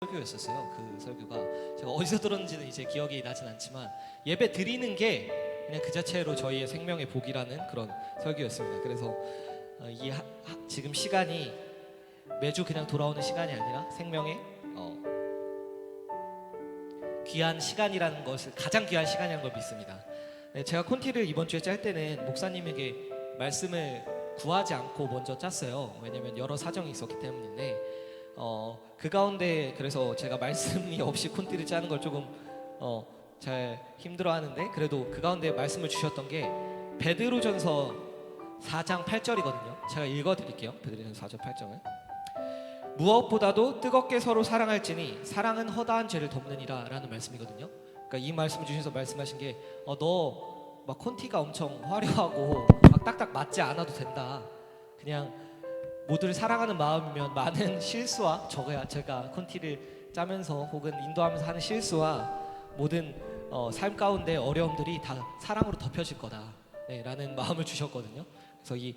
설교였었어요. 그 설교가 제가 어디서 들었는지는 이제 기억이 나진 않지만 예배 드리는 게 그냥 그 자체로 저희의 생명의 복이라는 그런 설교였습니다. 그래서 지금 시간이 매주 그냥 돌아오는 시간이 아니라 생명의 귀한 시간이라는 것을, 가장 귀한 시간이라는 걸 믿습니다. 네, 제가 콘티를 이번 주에 짤 때는 목사님에게 말씀을 구하지 않고 먼저 짰어요. 왜냐면 여러 사정이 있었기 때문인데 그 가운데 그래서 제가 말씀이 없이 콘티를 짜는 걸 조금 잘 힘들어하는데, 그래도 그 가운데 말씀을 주셨던 게 베드로전서 4장 8절이거든요. 제가 읽어드릴게요. 베드로전서 4장 8절을. 무엇보다도 뜨겁게 서로 사랑할지니 사랑은 허다한 죄를 덮느니라 라는 말씀이거든요. 그러니까 이 말씀을 주셔서 말씀하신 게 너 막 콘티가 엄청 화려하고 막 딱딱 맞지 않아도 된다. 그냥 모두를 사랑하는 마음이면 많은 실수와 제가 콘티를 짜면서 혹은 인도하면서 하는 실수와 모든 삶 가운데 어려움들이 다 사랑으로 덮여질 거다, 네, 라는 마음을 주셨거든요. 그래서 이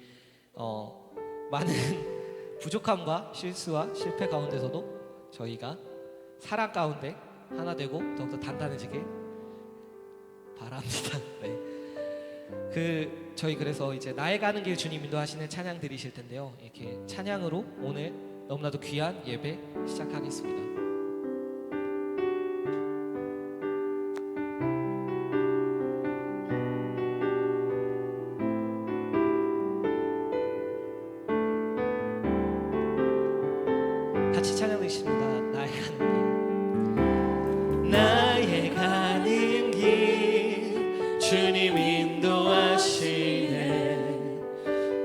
많은 부족함과 실수와 실패 가운데서도 저희가 사랑 가운데 하나 되고 더욱더 단단해지길 바랍니다. 네. 저희 그래서 이제 나의 가는 길 주님 인도하시는 찬양 드리실 텐데요. 이렇게 찬양으로 오늘 너무나도 귀한 예배 시작하겠습니다. 같이 찬양 드리십니다. 나의 가는 길. 나의 가는 길 주님 인도하시네.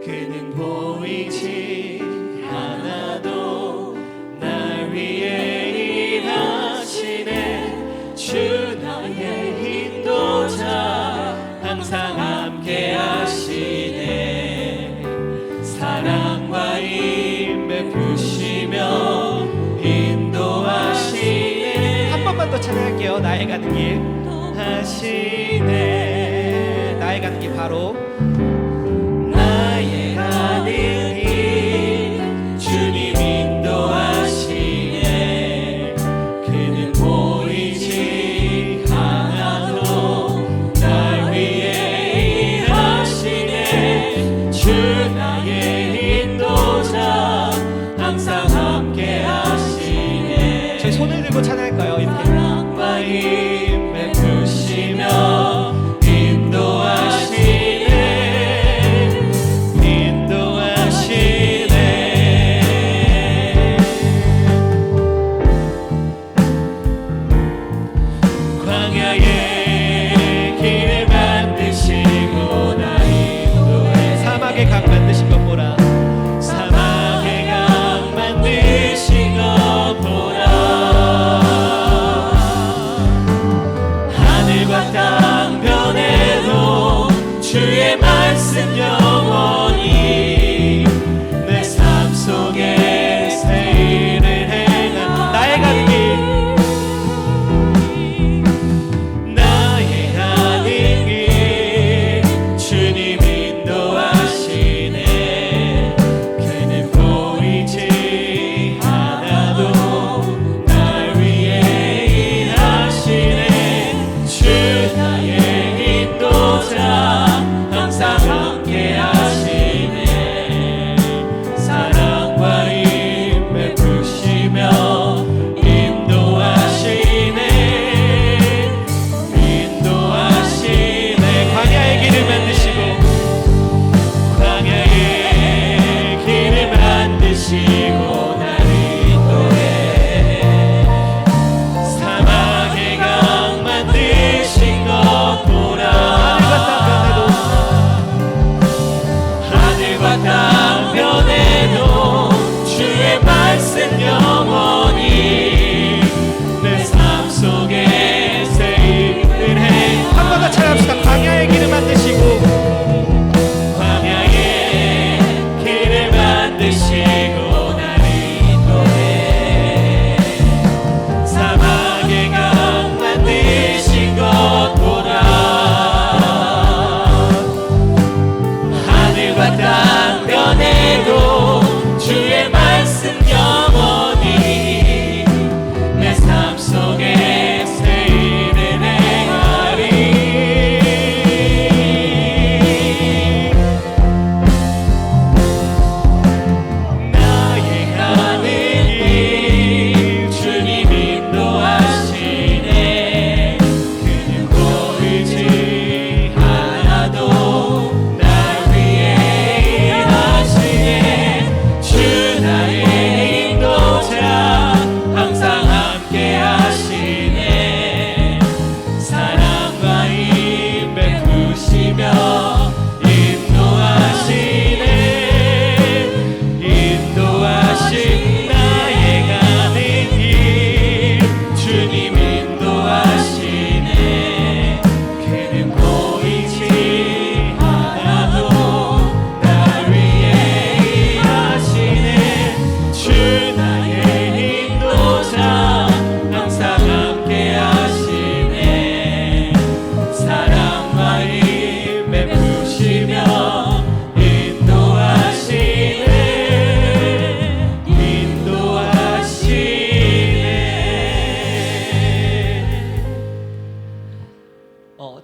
그는 보이지 않아도 날 위해 일하시네. 주 나의 인도자 항상 함께 하시네. 사랑과 힘 베푸시며 인도하시네. 한 번만 더 찬양할게요. 나의 가는 길 하시네. 나의 가는 길 바로 나의 가는 길 주님 인도하시네. 그는 보이지 않아도 날 위해 일하시네. 주 나의 인도자 항상 함께 하시네. 저희 손을 들고 찬양할까요? 이렇게 사랑과 힘 베푸시며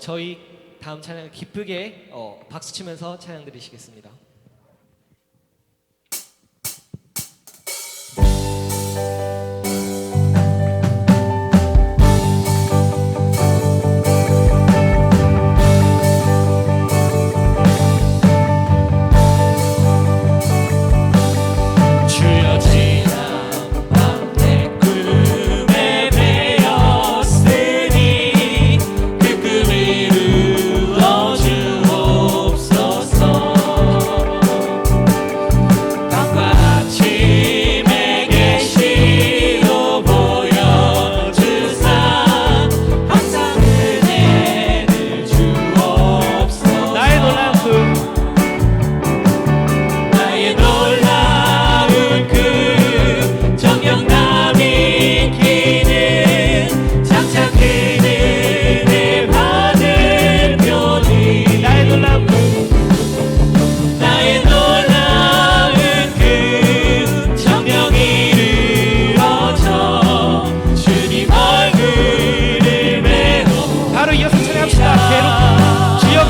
저희 다음 찬양을 기쁘게 박수 치면서 찬양 드리시겠습니다.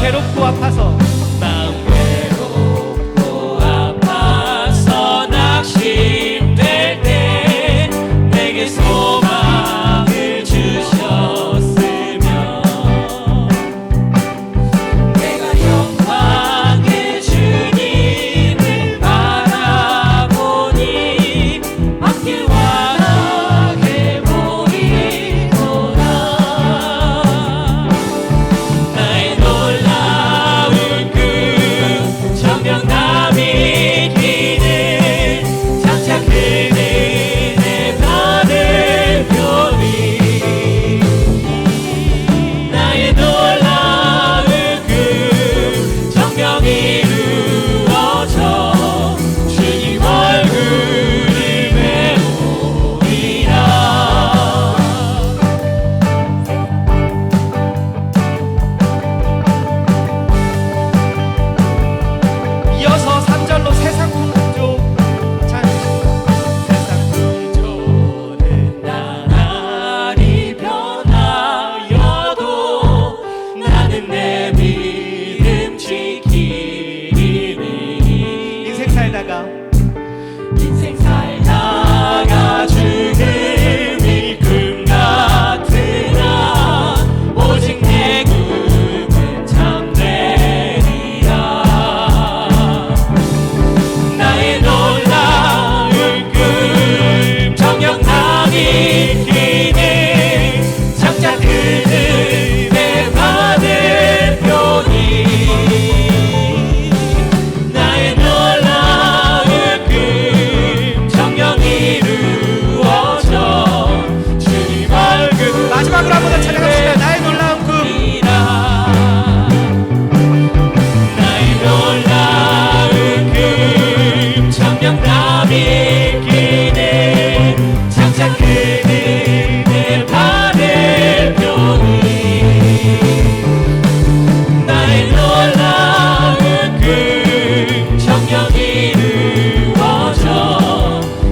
괴롭고 아파서 마음 괴롭고 아파서 낙심될 때 내게 소망을 주셨으며 내가 영광의 주님을 바라보니 앞길 환하게 보이도다. 나의 놀라운 그 정령남이 기는 장차 그 은혜 받을 표리 나의 놀라운 그 정령이 이루어져 주님 얼굴을 배우리라. 이어서 3절로 세상 구조 찬양하십니다. 세상 구조는 나날이 변하여도 나는 내 믿음 지키리니. 인생 살다가 죽음이 꿈 같으나 오직 내 꿈은 참되리라. 나의 놀라운 꿈 정령남이 기는 장차 그 은혜 받을 표니 나의 놀라운 꿈 정령이 이루어져 주님 얼굴 마지막으로 한번 더 찬양합시다. 나의 놀라운 꿈 나의 놀라운 금 정령남이 기는 장차 그 은혜 받을 표니 나의 놀라운 금 정령이 이루어져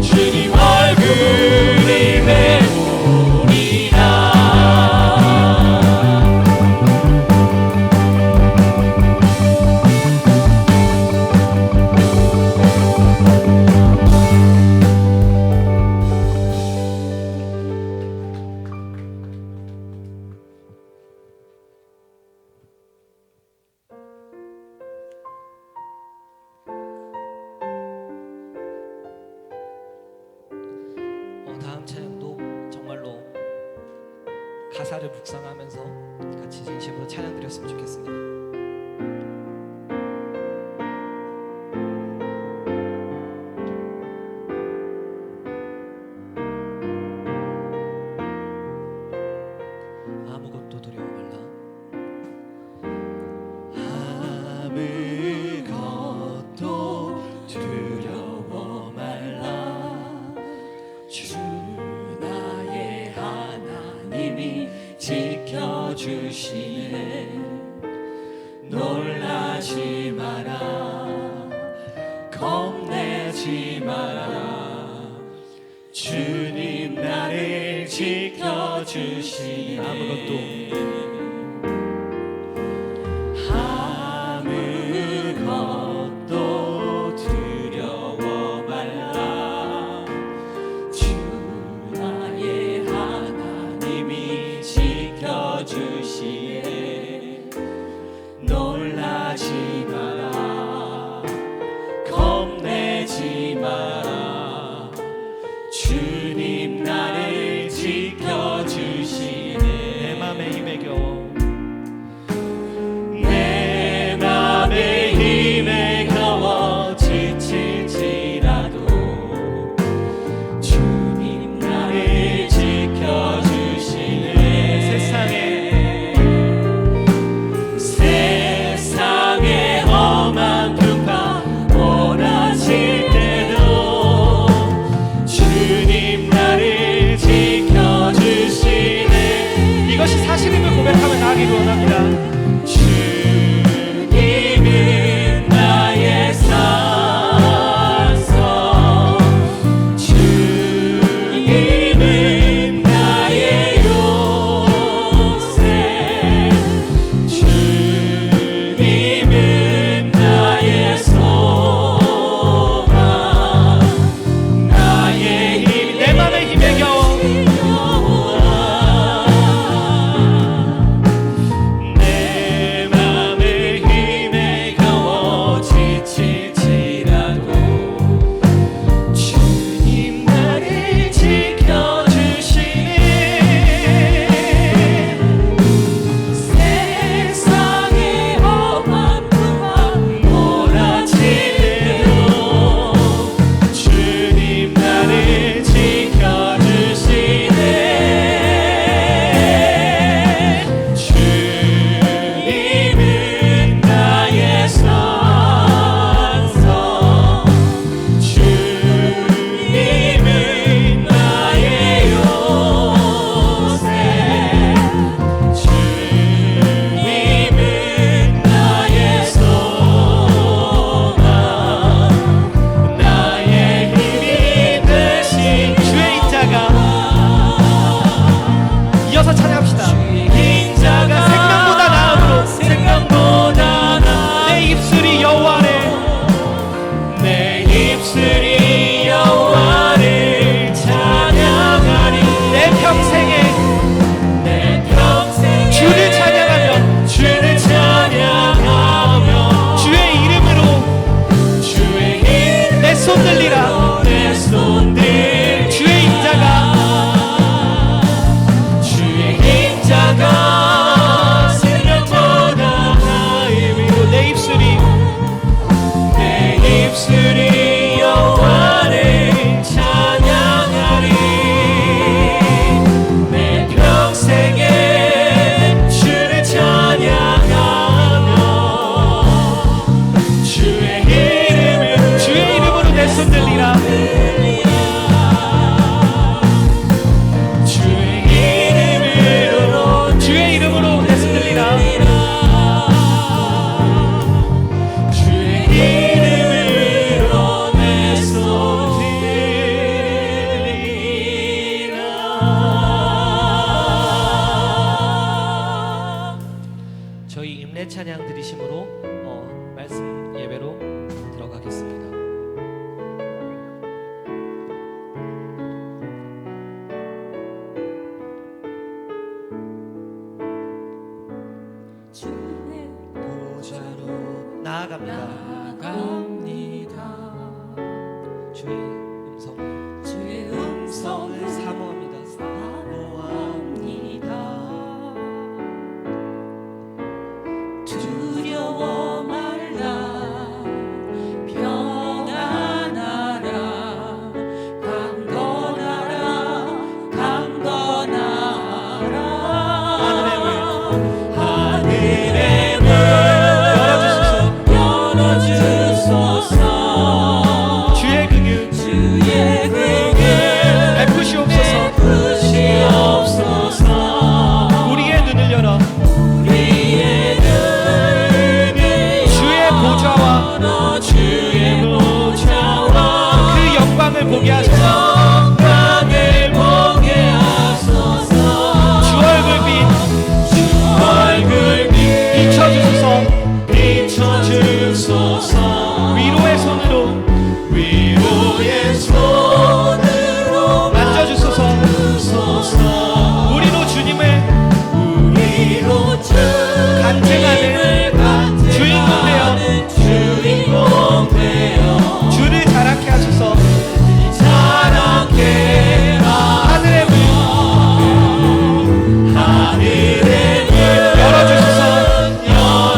주님 얼굴을 배우리라. 다음 찬양도 정말로 가사를 묵상하면서 같이 진심으로 찬양 드렸으면 좋겠습니다. 아무것도 두려워 말라. 아무것도 두려워 말라. 주 나의 하나님이 지켜주시네. 놀라지 마라. 겁내지 마라. 주님 나를 지켜주시네. 일어나서 찬양합시다. 주의 인자가 생명보다 나음으로 생명보다 나음 내 입술이 여호와를 내 입술이 여호와를 찬양하리 내 평생에 내 평생에 주를 찬양하며 주를 찬양하며 주의 이름으로 주의 이름으로 내 손 들리라. 내 손 들리라 주의 인자가 주의 인자가 생명보다 나음이로 내 입술이 내 입술이 여호와를 찬양하리 내 평생에 주를 찬양하며 주의 이름으로 내 손 들리라. 주의 이름으로 내 손 들리라. 주의 이름으로 내 손 들리라 저희 임례 찬양 드리심으로 말씀 예배로 들어가겠습니다. 주의 보좌로 나아갑니다. 나갑니다 주의 음성을 주의 음성을 사모합니다. 사모합니다 두려워 말라 평안하라 강건하라 강건하라 하늘의 문 열어주소서 주의 긍휼 주의 긍휼 베푸시옵소서. 베푸시옵소서 우리의 눈을 열어 우리의 눈을 주의 보좌와 열어 주의 보좌와 그 영광을 보게 하소서. 영광을 보게 하소서 주 얼굴빛 주 얼굴빛 비춰주소서. 비춰주소서 위로의 손으로 위로의 손으로 만져주소서. 우리로 주님을 간증하는 주인공 되어 주를 자랑케 하소서. 하늘의 문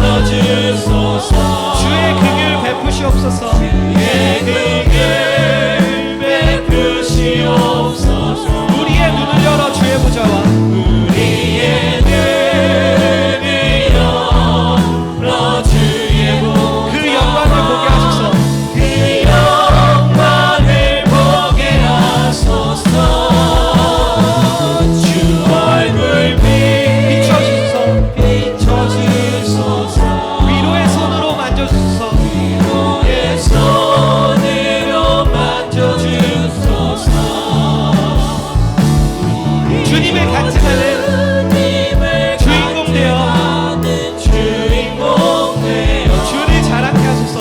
열어주소서. 주의 긍휼 베푸시옵소서. 우리의 눈을 열어 주의 보좌와 그 영광을 보게 하소서. 비춰주소서. 위로의 손으로 만져주소서. 주님을 간증하는 주인공 되어 주를 자랑케 하소서.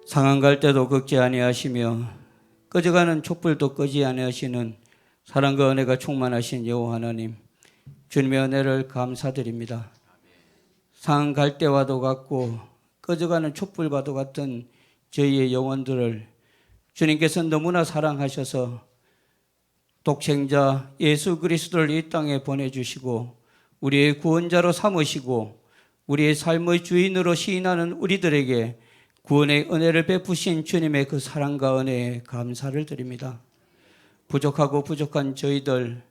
상한 갈 때도 걷지 아니하시며 꺼져가는 촛불도 끄지 아니하시는 사랑과 은혜가 충만하신 여호와 하나님, 주님의 은혜를 감사드립니다. 상한 갈 때와도 같고 꺼져가는 촛불과도 같은 저희의 영혼들을 주님께서 너무나 사랑하셔서 독생자 예수 그리스도를 이 땅에 보내주시고 우리의 구원자로 삼으시고 우리의 삶의 주인으로 시인하는 우리들에게 구원의 은혜를 베푸신 주님의 그 사랑과 은혜에 감사를 드립니다. 부족하고 부족한 저희들,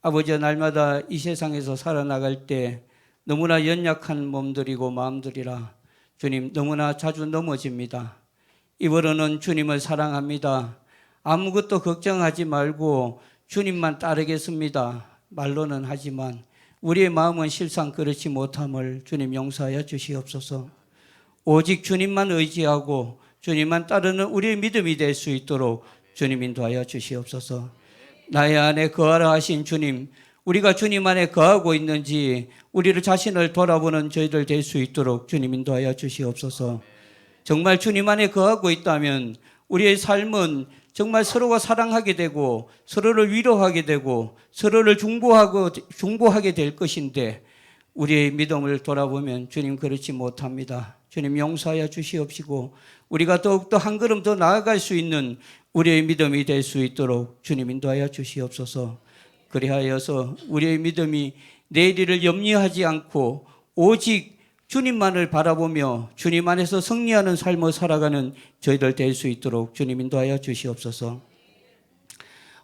아버지가 날마다 이 세상에서 살아나갈 때 너무나 연약한 몸들이고 마음들이라 주님 너무나 자주 넘어집니다. 입으로는 주님을 사랑합니다. 아무것도 걱정하지 말고 주님만 따르겠습니다. 말로는 하지만 우리의 마음은 실상 그렇지 못함을 주님 용서하여 주시옵소서. 오직 주님만 의지하고 주님만 따르는 우리의 믿음이 될 수 있도록 주님 인도하여 주시옵소서. 나의 안에 거하라 하신 주님, 우리가 주님 안에 거하고 있는지 우리를 자신을 돌아보는 저희들 될 수 있도록 주님 인도하여 주시옵소서. 정말 주님 안에 거하고 있다면 우리의 삶은 정말 서로가 사랑하게 되고 서로를 위로하게 되고 서로를 중보하게 될 것인데 우리의 믿음을 돌아보면 주님 그렇지 못합니다. 주님 용서하여 주시옵시고 우리가 더욱더 한 걸음 더 나아갈 수 있는 우리의 믿음이 될 수 있도록 주님 인도하여 주시옵소서. 그리하여서 우리의 믿음이 내일을 염려하지 않고 오직 주님만을 바라보며 주님 안에서 승리하는 삶을 살아가는 저희들 될 수 있도록 주님 인도하여 주시옵소서.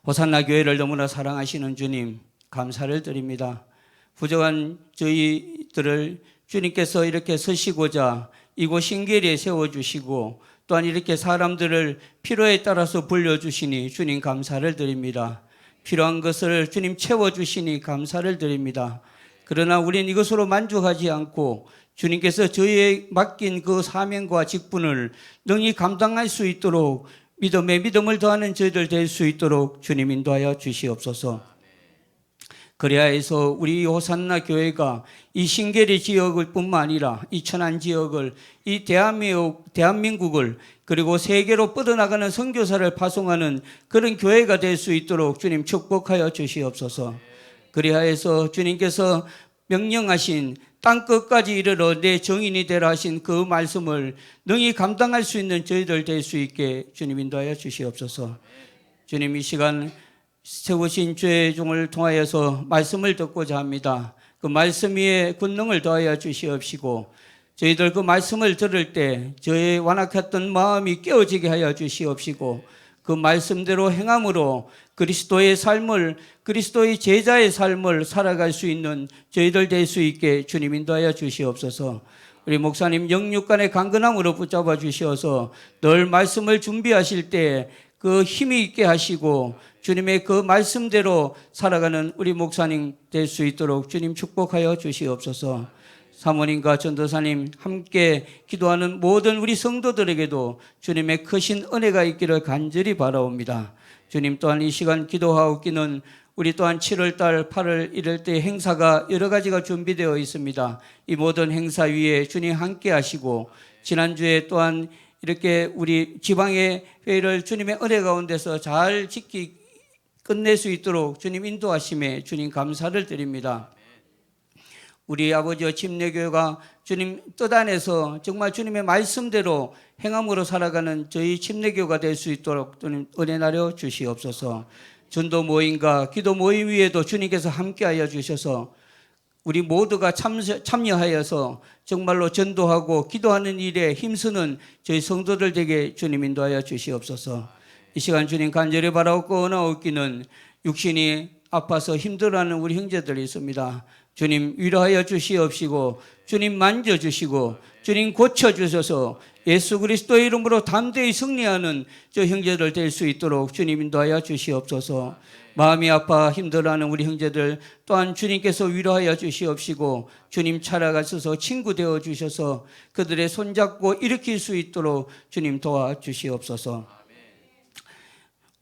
호산나 교회를 너무나 사랑하시는 주님 감사를 드립니다. 부족한 저희들을 주님께서 이렇게 서시고자 이곳 신계리에 세워주시고 또한 이렇게 사람들을 필요에 따라서 불려주시니 주님 감사를 드립니다. 필요한 것을 주님 채워주시니 감사를 드립니다. 그러나 우리는 이것으로 만족하지 않고 주님께서 저희에 맡긴 그 사명과 직분을 능히 감당할 수 있도록 믿음에 믿음을 더하는 저희들 될 수 있도록 주님 인도하여 주시옵소서. 그리하여서 우리 호산나 교회가 이 신계리 지역을 뿐만 아니라 이 천안 지역을 이 대한민국을 그리고 세계로 뻗어나가는 선교사를 파송하는 그런 교회가 될 수 있도록 주님 축복하여 주시옵소서. 그리하여서 주님께서 명령하신 땅 끝까지 이르러 내 정인이 되라 하신 그 말씀을 능히 감당할 수 있는 저희들 될 수 있게 주님 인도하여 주시옵소서. 주님 이 시간 세우신 주의 종을 통하여서 말씀을 듣고자 합니다. 그 말씀 위에 권능을 더하여 주시옵시고 저희들 그 말씀을 들을 때 저의 완악했던 마음이 깨어지게 하여 주시옵시고 그 말씀대로 행함으로 그리스도의 삶을 그리스도의 제자의 삶을 살아갈 수 있는 저희들 될 수 있게 주님 인도하여 주시옵소서. 우리 목사님 영육간의 강건함으로 붙잡아 주시어서 늘 말씀을 준비하실 때 그 힘이 있게 하시고 주님의 그 말씀대로 살아가는 우리 목사님 될 수 있도록 주님 축복하여 주시옵소서. 사모님과 전도사님 함께 기도하는 모든 우리 성도들에게도 주님의 크신 은혜가 있기를 간절히 바라옵니다. 주님 또한 이 시간 기도하옵기는 우리 또한 7월달 8월 이럴 때 행사가 여러 가지가 준비되어 있습니다. 이 모든 행사 위에 주님 함께 하시고 지난주에 또한 이렇게 우리 지방의 회의를 주님의 은혜 가운데서 잘 끝낼 수 있도록 주님 인도하심에 주님 감사를 드립니다. 우리 아버지와 침례교회가 주님 뜻 안에서 정말 주님의 말씀대로 행함으로 살아가는 저희 침례교회가 될 수 있도록 주님 은혜 나려 주시옵소서. 전도 모임과 기도 모임 위에도 주님께서 함께하여 주셔서 우리 모두가 참여하여서 정말로 전도하고 기도하는 일에 힘쓰는 저희 성도들 되게 주님 인도하여 주시옵소서. 이 시간 주님 간절히 바라옵고 원하옵기는 육신이 아파서 힘들어하는 우리 형제들이 있습니다. 주님 위로하여 주시옵시고 주님 만져주시고 주님 고쳐주셔서 예수 그리스도의 이름으로 담대히 승리하는 저 형제들 될 수 있도록 주님 인도하여 주시옵소서. 마음이 아파 힘들어하는 우리 형제들 또한 주님께서 위로하여 주시옵시고 주님 찾아가셔서 친구 되어 주셔서 그들의 손잡고 일으킬 수 있도록 주님 도와주시옵소서.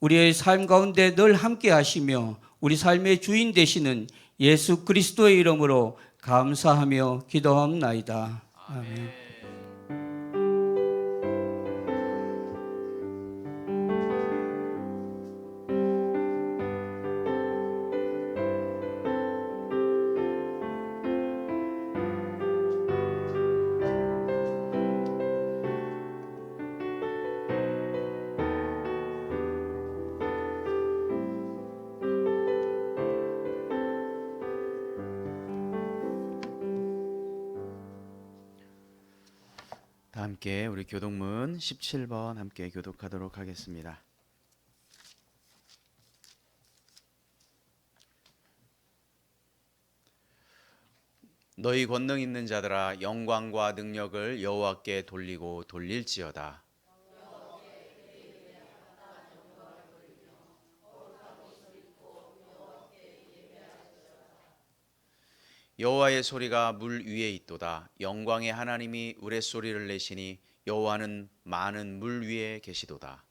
우리의 삶 가운데 늘 함께 하시며 우리 삶의 주인 되시는 예수 그리스도의 이름으로 감사하며 기도합나이다. 아멘. 함께 우리 교독문 17번 함께 교독하도록 하겠습니다. 너희 권능 있는 자들아 영광과 능력을 여호와께 돌리고 돌릴지어다. 여호와의 소리가 물 위에 있도다. 영광의 하나님이 우레소리를 내시니 여호와는 많은 물 위에 계시도다.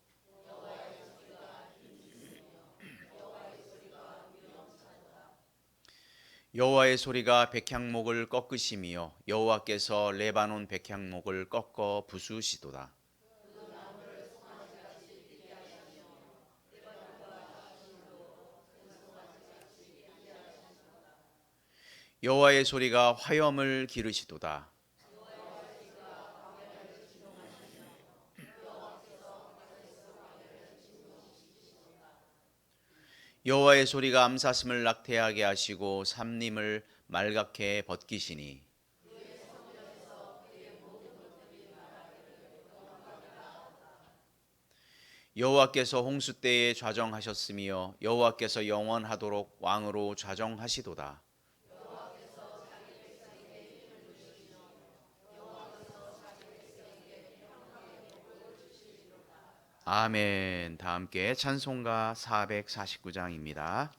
여호와의 소리가 백향목을 꺾으심이요 여호와께서 레바논 백향목을 꺾어 부수시도다. 여호와의 소리가 화염을 기르시도다. 여호와의 소리가 암사슴을 낙태하게 하시고 삼림을 말갛게 벗기시니 여호와께서 홍수 때에 좌정하셨으며 여호와께서 영원하도록 왕으로 좌정하시도다. 아멘. 다 함께 찬송가 449장입니다.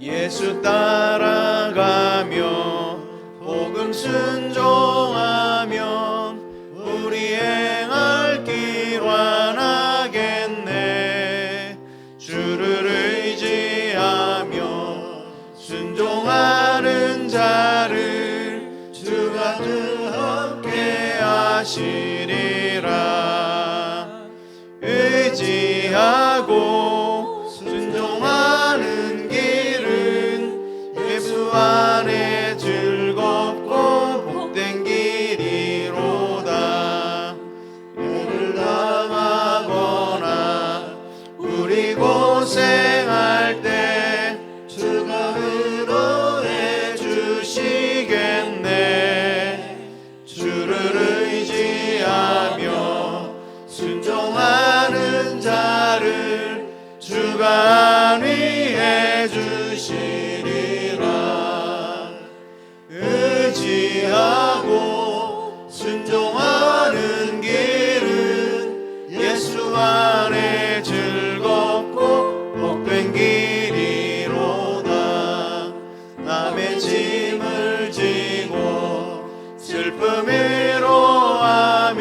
예수 따라가며 복음 순종하면 우리 행할 길 완하겠네. 주를 의지하며 순종하는 자를 주가 함께 하시리라. 의지하고 순종하는 길은 예수 안에 즐겁고 복된 길이로다. 애를 당하거나 우리 고생할 때 주가 위로해 주시겠네. 주를 의지하며 순종하는 자를 주가 안위해 주시리라. 의지하고 순종하는 길은 예수 안에 즐겁고 복된 길이로다. 남의 짐을 지고 슬픔 위로하면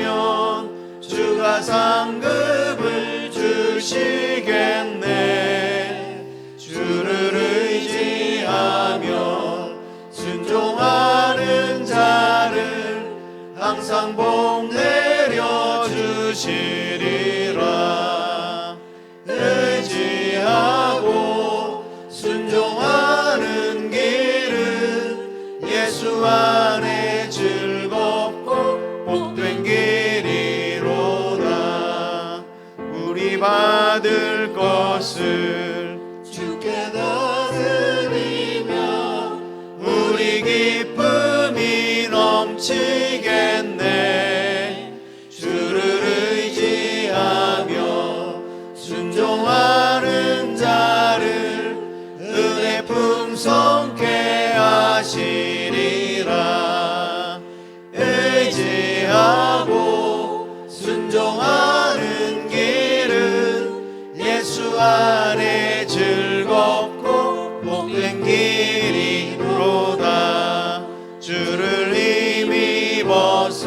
주가 상급을 주시겠네. 주를 의지하며 순종하는 자를 항상 복 내려 주시리라. 의지하고 순종하는 길은 예수 안에 즐겁고 복된 길이로다. 우리 받을 것을 주께 다 드리며 우리 기쁨이 넘치겠네. 주를 의지하며 순종하는 자를 은혜 풍성케 하시리라. 의지하고 순종하는 길은 예수 안에 즐겁고 복된 길이로다. 주를 힘입어서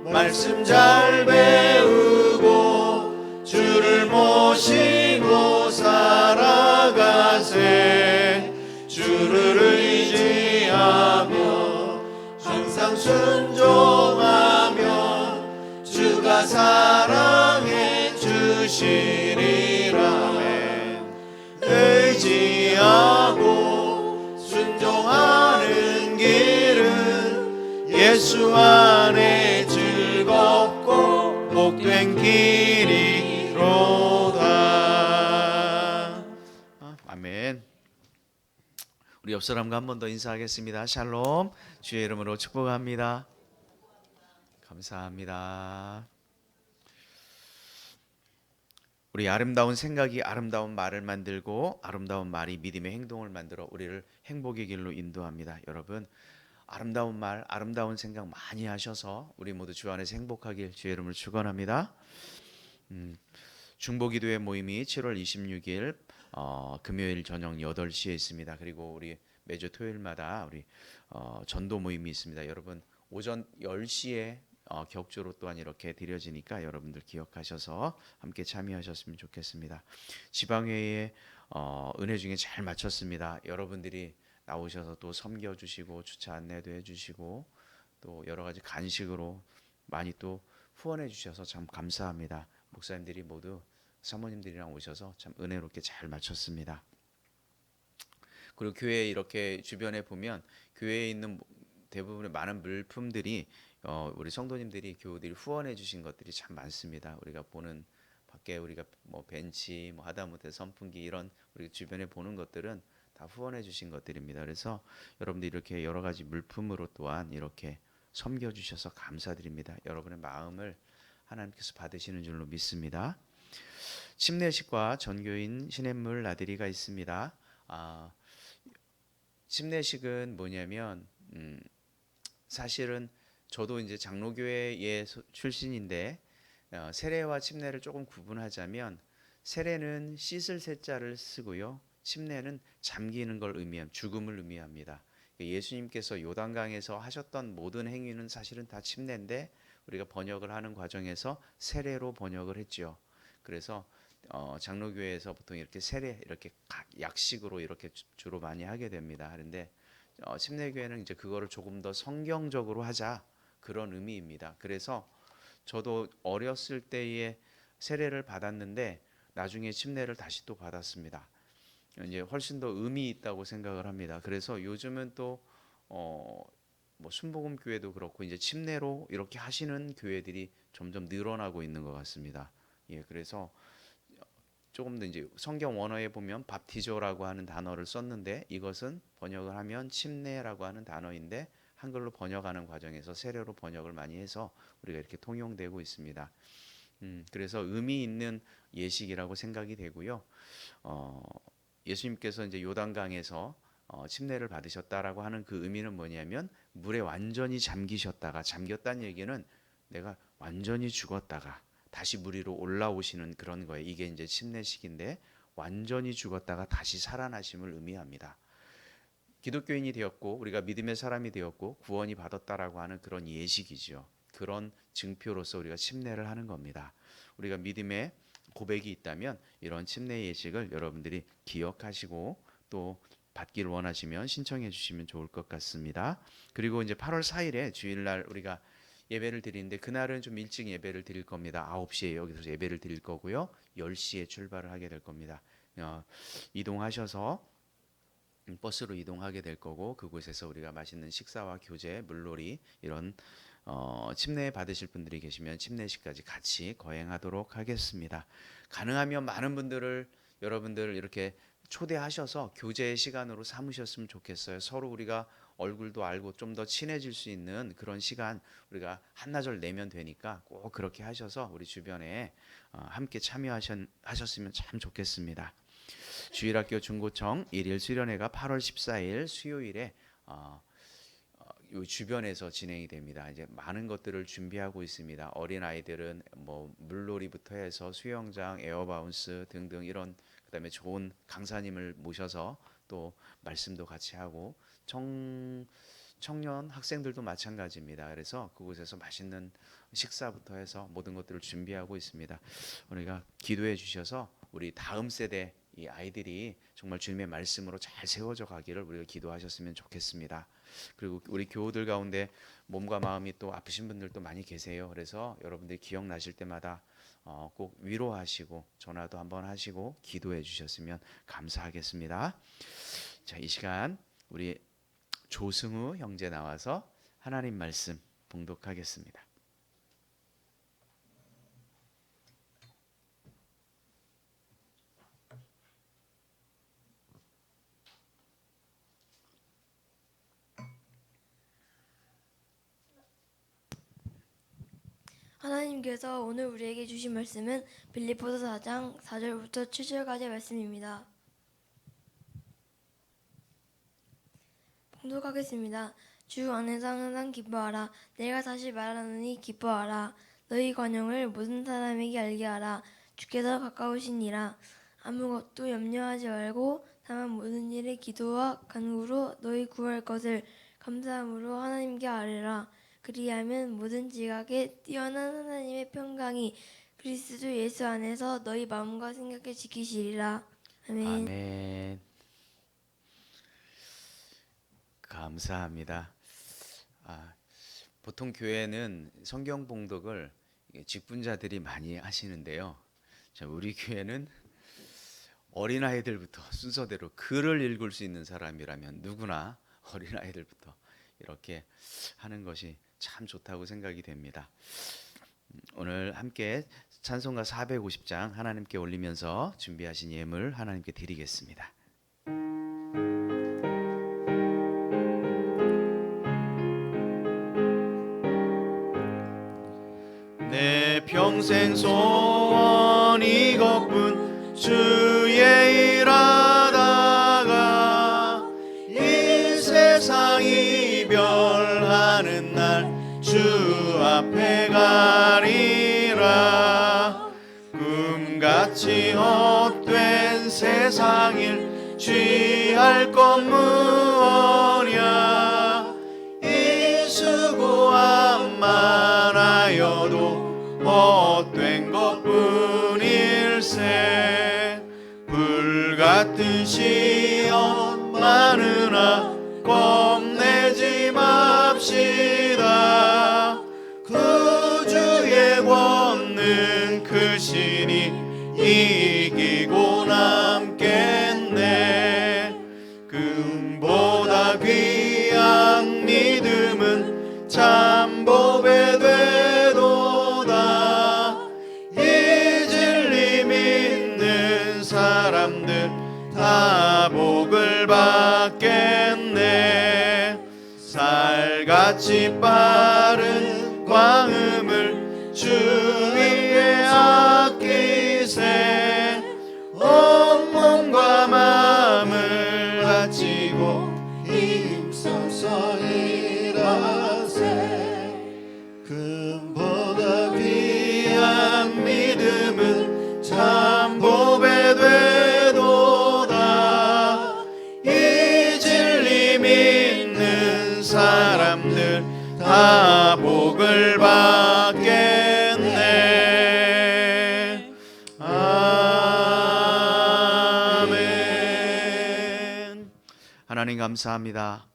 말씀 잘 배우고 주를 모시고 살아가세. 주를 의지하며 항상 순종하면 주가 사랑해 주시리라. 의지하고 순종하는 길은 예수 안에 즐겁고 복된 길 우리 옆 사람과 한 번 더 인사하겠습니다. 샬롬. 주의 이름으로 축복합니다. 감사합니다. 우리 아름다운 생각이 아름다운 말을 만들고 아름다운 말이 믿음의 행동을 만들어 우리를 행복의 길로 인도합니다. 여러분, 아름다운 말, 아름다운 생각 많이 하셔서 우리 모두 주 안에서 행복하길 주의 이름으로 축원합니다. 중보기도회 모임이 7월 26일 금요일 저녁 8시에 있습니다. 그리고 우리 매주 토요일마다 우리 전도 모임이 있습니다. 여러분 오전 10시에 격주로 또한 이렇게 드려지니까 여러분들 기억하셔서 함께 참여하셨으면 좋겠습니다. 지방회의에 은혜 중에 잘 마쳤습니다. 여러분들이 나오셔서 또 섬겨주시고 주차 안내도 해주시고 또 여러 가지 간식으로 많이 또 후원해 주셔서 참 감사합니다. 목사님들이 모두 사모님들이랑 오셔서 참 은혜롭게 잘 마쳤습니다. 그리고 교회 이렇게 주변에 보면 교회에 있는 대부분의 많은 물품들이 우리 성도님들이 교우들이 후원해 주신 것들이 참 많습니다. 우리가 보는 밖에 우리가 뭐 벤치, 뭐 하다못해 선풍기 이런 우리 주변에 보는 것들은 다 후원해 주신 것들입니다. 그래서 여러분들 이렇게 여러 가지 물품으로 또한 이렇게 섬겨 주셔서 감사드립니다. 여러분의 마음을 하나님께서 받으시는 줄로 믿습니다. 침례식과 전교인 시냇물 나들이가 있습니다. 침례식은 뭐냐면 사실은 저도 이제 장로교회의 출신인데 세례와 침례를 조금 구분하자면 세례는 씻을 세자를 쓰고요. 침례는 잠기는 걸 의미합니다. 죽음을 의미합니다. 예수님께서 요단강에서 하셨던 모든 행위는 사실은 다 침례인데 우리가 번역을 하는 과정에서 세례로 번역을 했죠. 그래서 장로교회에서 보통 이렇게 세례 이렇게 약식으로 이렇게 주로 많이 하게 됩니다. 그런데 침례교회는 이제 그거를 조금 더 성경적으로 하자 그런 의미입니다. 그래서 저도 어렸을 때에 세례를 받았는데 나중에 침례를 다시 또 받았습니다. 이제 훨씬 더 의미 있다고 생각을 합니다. 그래서 요즘은 또 뭐 순복음 교회도 그렇고 이제 침례로 이렇게 하시는 교회들이 점점 늘어나고 있는 것 같습니다. 예, 그래서 조금 더 이제 성경 원어에 보면 밥티조라고 하는 단어를 썼는데 이것은 번역을 하면 침례라고 하는 단어인데 한글로 번역하는 과정에서 세례로 번역을 많이 해서 우리가 이렇게 통용되고 있습니다. 그래서 의미 있는 예식이라고 생각이 되고요. 예수님께서 이제 요단강에서 침례를 받으셨다라고 하는 그 의미는 뭐냐면 물에 완전히 잠겼다는 얘기는 내가 완전히 죽었다가 다시 물 위로 올라오시는 그런 거예요. 이게 이제 침례식인데 완전히 죽었다가 다시 살아나심을 의미합니다. 기독교인이 되었고 우리가 믿음의 사람이 되었고 구원이 받았다라고 하는 그런 예식이죠. 그런 증표로서 우리가 침례를 하는 겁니다. 우리가 믿음의 고백이 있다면 이런 침례 예식을 여러분들이 기억하시고 또 받기를 원하시면 신청해 주시면 좋을 것 같습니다. 그리고 이제 8월 4일에 주일날 우리가 예배를 드리는데 그날은 좀 일찍 예배를 드릴 겁니다. 9시에 여기서 예배를 드릴 거고요. 10시에 출발을 하게 될 겁니다. 이동하셔서 버스로 이동하게 될 거고 그곳에서 우리가 맛있는 식사와 교제, 물놀이 이런 침례 받으실 분들이 계시면 침례식까지 같이 거행하도록 하겠습니다. 가능하면 많은 분들을 여러분들 이렇게 초대하셔서 교제의 시간으로 삼으셨으면 좋겠어요. 서로 우리가 얼굴도 알고 좀 더 친해질 수 있는 그런 시간 우리가 한나절 내면 되니까 꼭 그렇게 하셔서 우리 주변에 함께 참여하셨으면 참 좋겠습니다. 주일학교 중고청 일일 수련회가 8월 14일 수요일에 이 주변에서 진행이 됩니다. 이제 많은 것들을 준비하고 있습니다. 어린 아이들은 뭐 물놀이부터 해서 수영장, 에어바운스 등등 이런 그다음에 좋은 강사님을 모셔서 또 말씀도 같이 하고 청년 학생들도 마찬가지입니다. 그래서 그곳에서 맛있는 식사부터 해서 모든 것들을 준비하고 있습니다. 우리가 기도해 주셔서 우리 다음 세대 이 아이들이 정말 주님의 말씀으로 잘 세워져 가기를 우리가 기도하셨으면 좋겠습니다. 그리고 우리 교우들 가운데 몸과 마음이 또 아프신 분들도 많이 계세요. 그래서 여러분들이 기억나실 때마다 꼭 위로하시고 전화도 한번 하시고 기도해 주셨으면 감사하겠습니다. 자, 이 시간 우리 조승우 형제 나와서 하나님 말씀 봉독하겠습니다. 하나님께서 오늘 우리에게 주신 말씀은 빌립보서 4장 4절부터 7절까지의 말씀입니다. 봉독하겠습니다. 주 안에서 항상 기뻐하라. 내가 다시 말하노니 기뻐하라. 너희 관용을 모든 사람에게 알게 하라. 주께서 가까우시니라. 아무것도 염려하지 말고 다만 모든 일에 기도와 간구로 너희 구할 것을 감사함으로 하나님께 아뢰라. 그리하면 모든 지각에 뛰어난 하나님의 평강이 그리스도 예수 안에서 너희 마음과 생각을 지키시리라. 아멘. 아멘. 감사합니다. 보통 교회는 성경 봉독을 직분자들이 많이 하시는데요. 자, 우리 교회는 어린아이들부터 순서대로 글을 읽을 수 있는 사람이라면 누구나 어린아이들부터 이렇게 하는 것이 참 좋다고 생각이 됩니다. 오늘 함께 찬송가 450장 하나님께 올리면서 준비하신 예물 하나님께 드리겠습니다. 내 평생 소원 이것뿐 주의 일하다가 이 세상 이별하는 날 주 앞에 가리라. 꿈같이 헛된 세상일 취할 것 무엇냐. 이 수고함만 하여도 헛된 것뿐일세. 불같은 시험 많으나 겁내지 맙시다. 구주의 권능 크시니 이기고 남겠네. 금보다 귀한 믿음은 참 보배 되도다. 이 진리 믿는 사람들 다 복을 받겠네. 살같이 빠른 광음을 주 위에 아끼세. 온 몸과 마음을 바치고 힘써서 일하세. 금보다 귀한 믿음은 참 보배 되도다. 이 진리 믿는 사람들 다 복을 받겠네. 아멘. 하나님 감사합니다.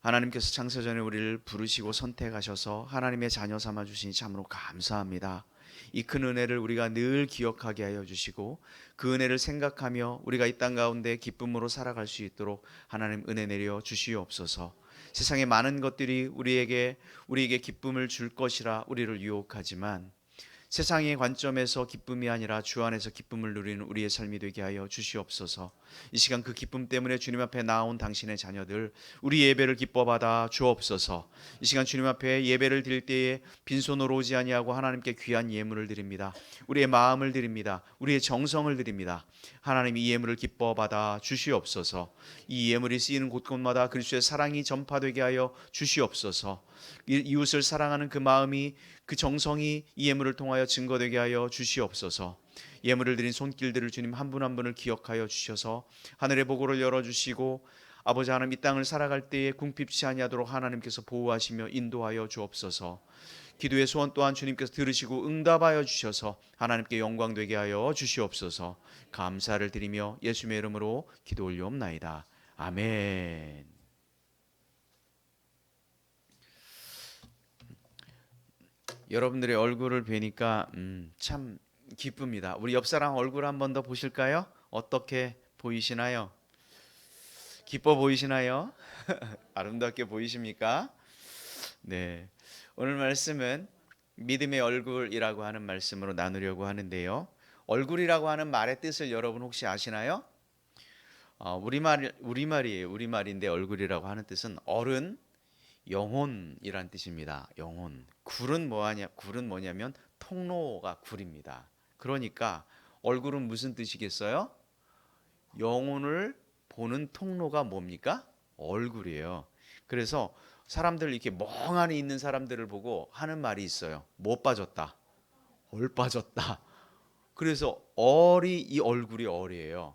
하나님께서 창세전에 우리를 부르시고 선택하셔서 하나님의 자녀 삼아 주시니 참으로 감사합니다. 이 큰 은혜를 우리가 늘 기억하게 하여 주시고 그 은혜를 생각하며 우리가 이 땅 가운데 기쁨으로 살아갈 수 있도록 하나님 은혜 내려 주시옵소서. 세상의 많은 것들이 우리에게 기쁨을 줄 것이라 우리를 유혹하지만 세상의 관점에서 기쁨이 아니라 주 안에서 기쁨을 누리는 우리의 삶이 되게 하여 주시옵소서. 이 시간 그 기쁨 때문에 주님 앞에 나온 당신의 자녀들 우리 예배를 기뻐 받아 주옵소서. 이 시간 주님 앞에 예배를 드릴 때에 빈손으로 오지 아니하고 하나님께 귀한 예물을 드립니다. 우리의 마음을 드립니다. 우리의 정성을 드립니다. 하나님 이 예물을 기뻐 받아 주시옵소서. 이 예물이 쓰이는 곳곳마다 그리스도의 사랑이 전파되게 하여 주시옵소서. 이웃을 사랑하는 그 마음이 그 정성이 이 예물을 통하여 증거되게 하여 주시옵소서. 예물을 드린 손길들을 주님 한 분 한 분을 기억하여 주셔서 하늘의 보고를 열어주시고 아버지 하나님 이 땅을 살아갈 때에 궁핍치 아니하도록 하나님께서 보호하시며 인도하여 주옵소서. 기도의 소원 또한 주님께서 들으시고 응답하여 주셔서 하나님께 영광 되게 하여 주시옵소서. 감사를 드리며 예수님의 이름으로 기도 올리옵나이다. 아멘. 여러분들의 얼굴을 뵈니까 참 기쁩니다. 우리 옆 사람 얼굴 한 번 더 보실까요? 어떻게 보이시나요? 기뻐 보이시나요? 아름답게 보이십니까? 네. 오늘 말씀은 믿음의 얼굴이라고 하는 말씀으로 나누려고 하는데요. 얼굴이라고 하는 말의 뜻을 여러분 혹시 아시나요? 우리말이에요. 우리말인데 얼굴이라고 하는 뜻은 어른, 영혼이란 뜻입니다. 영혼. 굴은 뭐냐면 통로가 굴입니다. 그러니까 얼굴은 무슨 뜻이겠어요? 영혼을 보는 통로가 뭡니까? 얼굴이에요. 그래서 사람들 이렇게 멍하니 있는 사람들을 보고 하는 말이 있어요. 못 빠졌다. 얼 빠졌다. 그래서 이 얼굴이 얼이에요.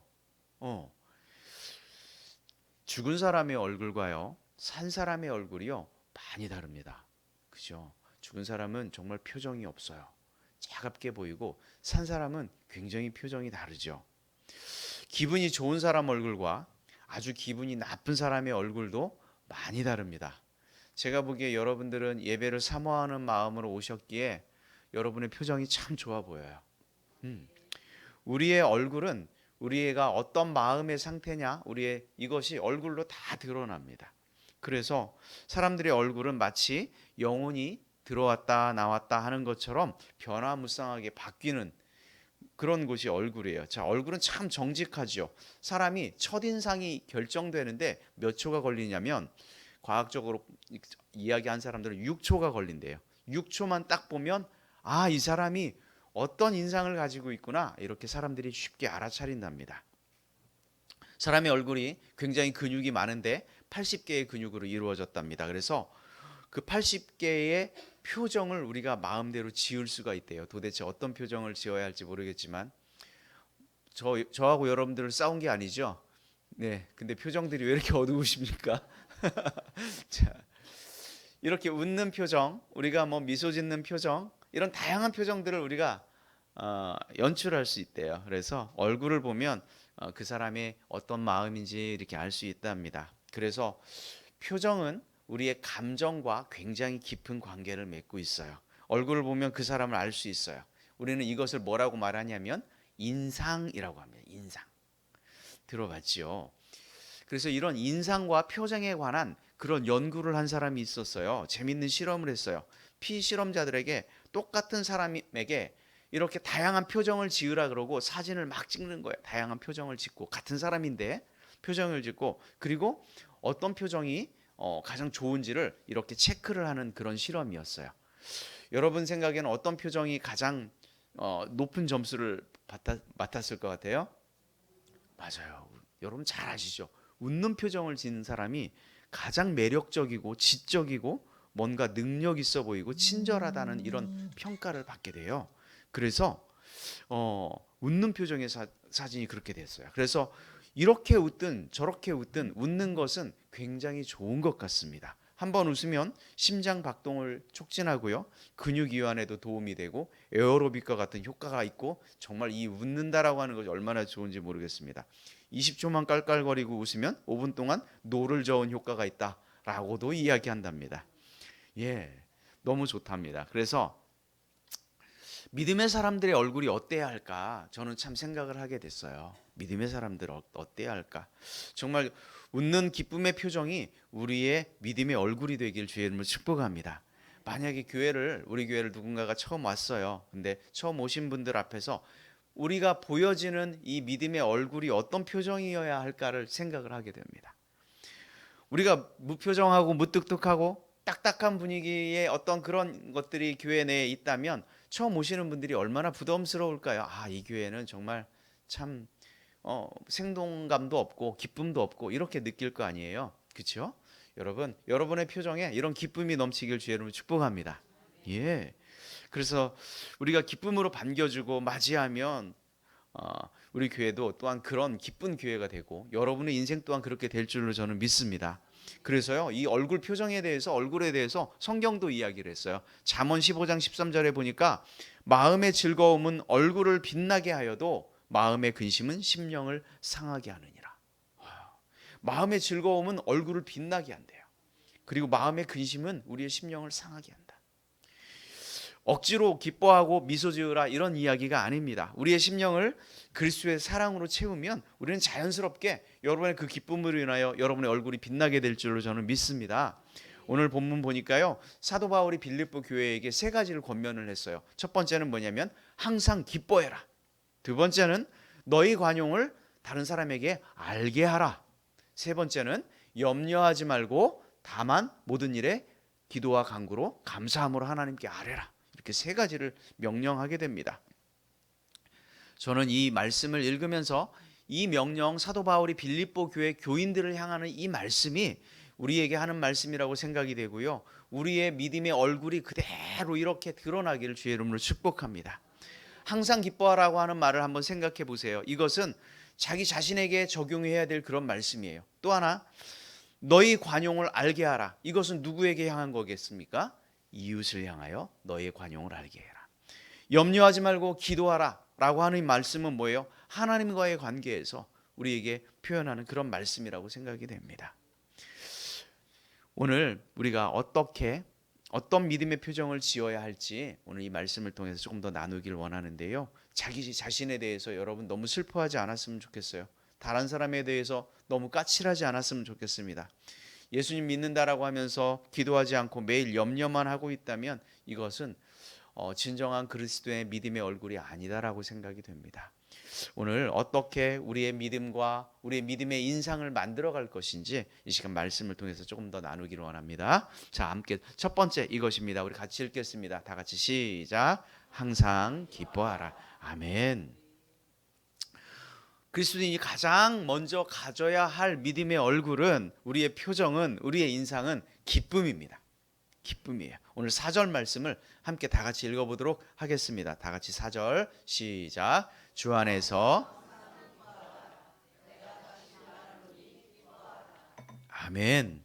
죽은 사람의 얼굴과요, 산 사람의 얼굴이요, 많이 다릅니다. 그죠? 죽은 사람은 정말 표정이 없어요. 차갑게 보이고, 산 사람은 굉장히 표정이 다르죠. 기분이 좋은 사람 얼굴과 아주 기분이 나쁜 사람의 얼굴도 많이 다릅니다. 제가 보기에 여러분들은 예배를 사모하는 마음으로 오셨기에 여러분의 표정이 참 좋아 보여요. 우리의 얼굴은 우리가 어떤 마음의 상태냐, 우리의 이것이 얼굴로 다 드러납니다. 그래서 사람들의 얼굴은 마치 영혼이 들어왔다 나왔다 하는 것처럼 변화무쌍하게 바뀌는 그런 곳이 얼굴이에요. 자, 얼굴은 참 정직하죠. 사람이 첫인상이 결정되는데 몇 초가 걸리냐면, 과학적으로 이야기한 사람들은 6초가 걸린대요. 6초만 딱 보면 이 사람이 어떤 인상을 가지고 있구나, 이렇게 사람들이 쉽게 알아차린답니다. 사람의 얼굴이 굉장히 근육이 많은데 80개의 근육으로 이루어졌답니다. 그래서 그 80개의 표정을 우리가 마음대로 지을 수가 있대요. 도대체 어떤 표정을 지어야 할지 모르겠지만 저하고 여러분들은 싸운 게 아니죠. 네, 근데 표정들이 왜 이렇게 어두우십니까? 자, 이렇게 웃는 표정, 우리가 뭐 미소 짓는 표정, 이런 다양한 표정들을 우리가 연출할 수 있대요. 그래서 얼굴을 보면 그 사람의 어떤 마음인지 이렇게 알 수 있답니다. 그래서 표정은 우리의 감정과 굉장히 깊은 관계를 맺고 있어요. 얼굴을 보면 그 사람을 알 수 있어요. 우리는 이것을 뭐라고 말하냐면 인상이라고 합니다. 인상. 들어봤죠? 그래서 이런 인상과 표정에 관한 그런 연구를 한 사람이 있었어요. 재밌는 실험을 했어요. 피실험자들에게 똑같은 사람에게 이렇게 다양한 표정을 지으라 그러고 사진을 막 찍는 거예요. 다양한 표정을 짓고, 같은 사람인데 표정을 짓고, 그리고 어떤 표정이 가장 좋은지를 이렇게 체크를 하는 그런 실험이었어요. 여러분 생각에는 어떤 표정이 가장 높은 점수를 맡았을 것 같아요? 맞아요. 여러분 잘 아시죠? 웃는 표정을 짓는 사람이 가장 매력적이고 지적이고 뭔가 능력 있어 보이고 친절하다는 이런 평가를 받게 돼요. 그래서 웃는 표정의 사진이 그렇게 됐어요. 그래서 이렇게 웃든 저렇게 웃든 웃는 것은 굉장히 좋은 것 같습니다. 한번 웃으면 심장 박동을 촉진하고요, 근육 이완에도 도움이 되고 에어로빅과 같은 효과가 있고, 정말 이 웃는다라고 하는 것이 얼마나 좋은지 모르겠습니다. 20초만 깔깔거리고 웃으면 5분 동안 노를 저은 효과가 있다라고도 이야기한답니다. 예, 너무 좋답니다. 그래서 믿음의 사람들의 얼굴이 어때야 할까, 저는 참 생각을 하게 됐어요. 믿음의 사람들 어때야 할까. 정말 웃는 기쁨의 표정이 우리의 믿음의 얼굴이 되길 주의 이름으로 축복합니다. 만약에 우리 교회를 누군가가 처음 왔어요. 근데 처음 오신 분들 앞에서 우리가 보여지는 이 믿음의 얼굴이 어떤 표정이어야 할까를 생각을 하게 됩니다. 우리가 무표정하고 무뚝뚝하고 딱딱한 분위기의 어떤 그런 것들이 교회 내에 있다면 처음 오시는 분들이 얼마나 부담스러울까요? 이 교회는 정말 참 생동감도 없고 기쁨도 없고 이렇게 느낄 거 아니에요. 그렇죠? 여러분, 여러분의 표정에 이런 기쁨이 넘치길 주의 이름으로 축복합니다. 예. 그래서 우리가 기쁨으로 반겨주고 맞이하면 우리 교회도 또한 그런 기쁜 교회가 되고 여러분의 인생 또한 그렇게 될 줄로 저는 믿습니다. 그래서요, 이 얼굴에 대해서 성경도 이야기를 했어요. 잠언 15장 13절에 보니까 마음의 즐거움은 얼굴을 빛나게 하여도 마음의 근심은 심령을 상하게 하느니라. 마음의 즐거움은 얼굴을 빛나게 한대요. 그리고 마음의 근심은 우리의 심령을 상하게 한다. 억지로 기뻐하고 미소 지으라 이런 이야기가 아닙니다. 우리의 심령을 그리스도의 사랑으로 채우면 우리는 자연스럽게 여러분의 그 기쁨으로 인하여 여러분의 얼굴이 빛나게 될 줄로 저는 믿습니다. 오늘 본문 보니까요, 사도 바울이 빌립보 교회에게 세 가지를 권면을 했어요. 첫 번째는 뭐냐면 항상 기뻐해라. 두 번째는 너희 관용을 다른 사람에게 알게 하라. 세 번째는 염려하지 말고 다만 모든 일에 기도와 간구로 감사함으로 하나님께 아뢰라. 이렇게 세 가지를 명령하게 됩니다. 저는 이 말씀을 읽으면서 이 명령, 사도 바울이 빌립보 교회 교인들을 향하는 이 말씀이 우리에게 하는 말씀이라고 생각이 되고요. 우리의 믿음의 얼굴이 그대로 이렇게 드러나기를 주의 이름으로 축복합니다. 항상 기뻐하라고 하는 말을 한번 생각해 보세요. 이것은 자기 자신에게 적용해야 될 그런 말씀이에요. 또 하나, 너희 관용을 알게 하라. 이것은 누구에게 향한 거겠습니까? 이웃을 향하여 너희의 관용을 알게 해라. 염려하지 말고 기도하라 라고 하는 말씀은 뭐예요? 하나님과의 관계에서 우리에게 표현하는 그런 말씀이라고 생각이 됩니다. 오늘 우리가 어떤 믿음의 표정을 지어야 할지 오늘 이 말씀을 통해서 조금 더 나누길 원하는데요. 자기 자신에 대해서 여러분 너무 슬퍼하지 않았으면 좋겠어요. 다른 사람에 대해서 너무 까칠하지 않았으면 좋겠습니다. 예수님 믿는다라고 하면서 기도하지 않고 매일 염려만 하고 있다면 이것은 진정한 그리스도의 믿음의 얼굴이 아니다라고 생각이 됩니다. 오늘 어떻게 우리의 믿음과 우리의 믿음의 인상을 만들어갈 것인지 이 시간 말씀을 통해서 조금 더 나누기를 원합니다. 자, 함께 첫 번째 이것입니다. 우리 같이 읽겠습니다. 다 같이 시작. 항상 기뻐하라. 아멘. 그리스도인이 가장 먼저 가져야 할 믿음의 얼굴은, 우리의 표정은, 우리의 인상은 기쁨입니다. 기쁨이에요. 오늘 4절 말씀을 함께 다 같이 읽어보도록 하겠습니다. 다 같이 4절 시작. 주 안에서 아멘.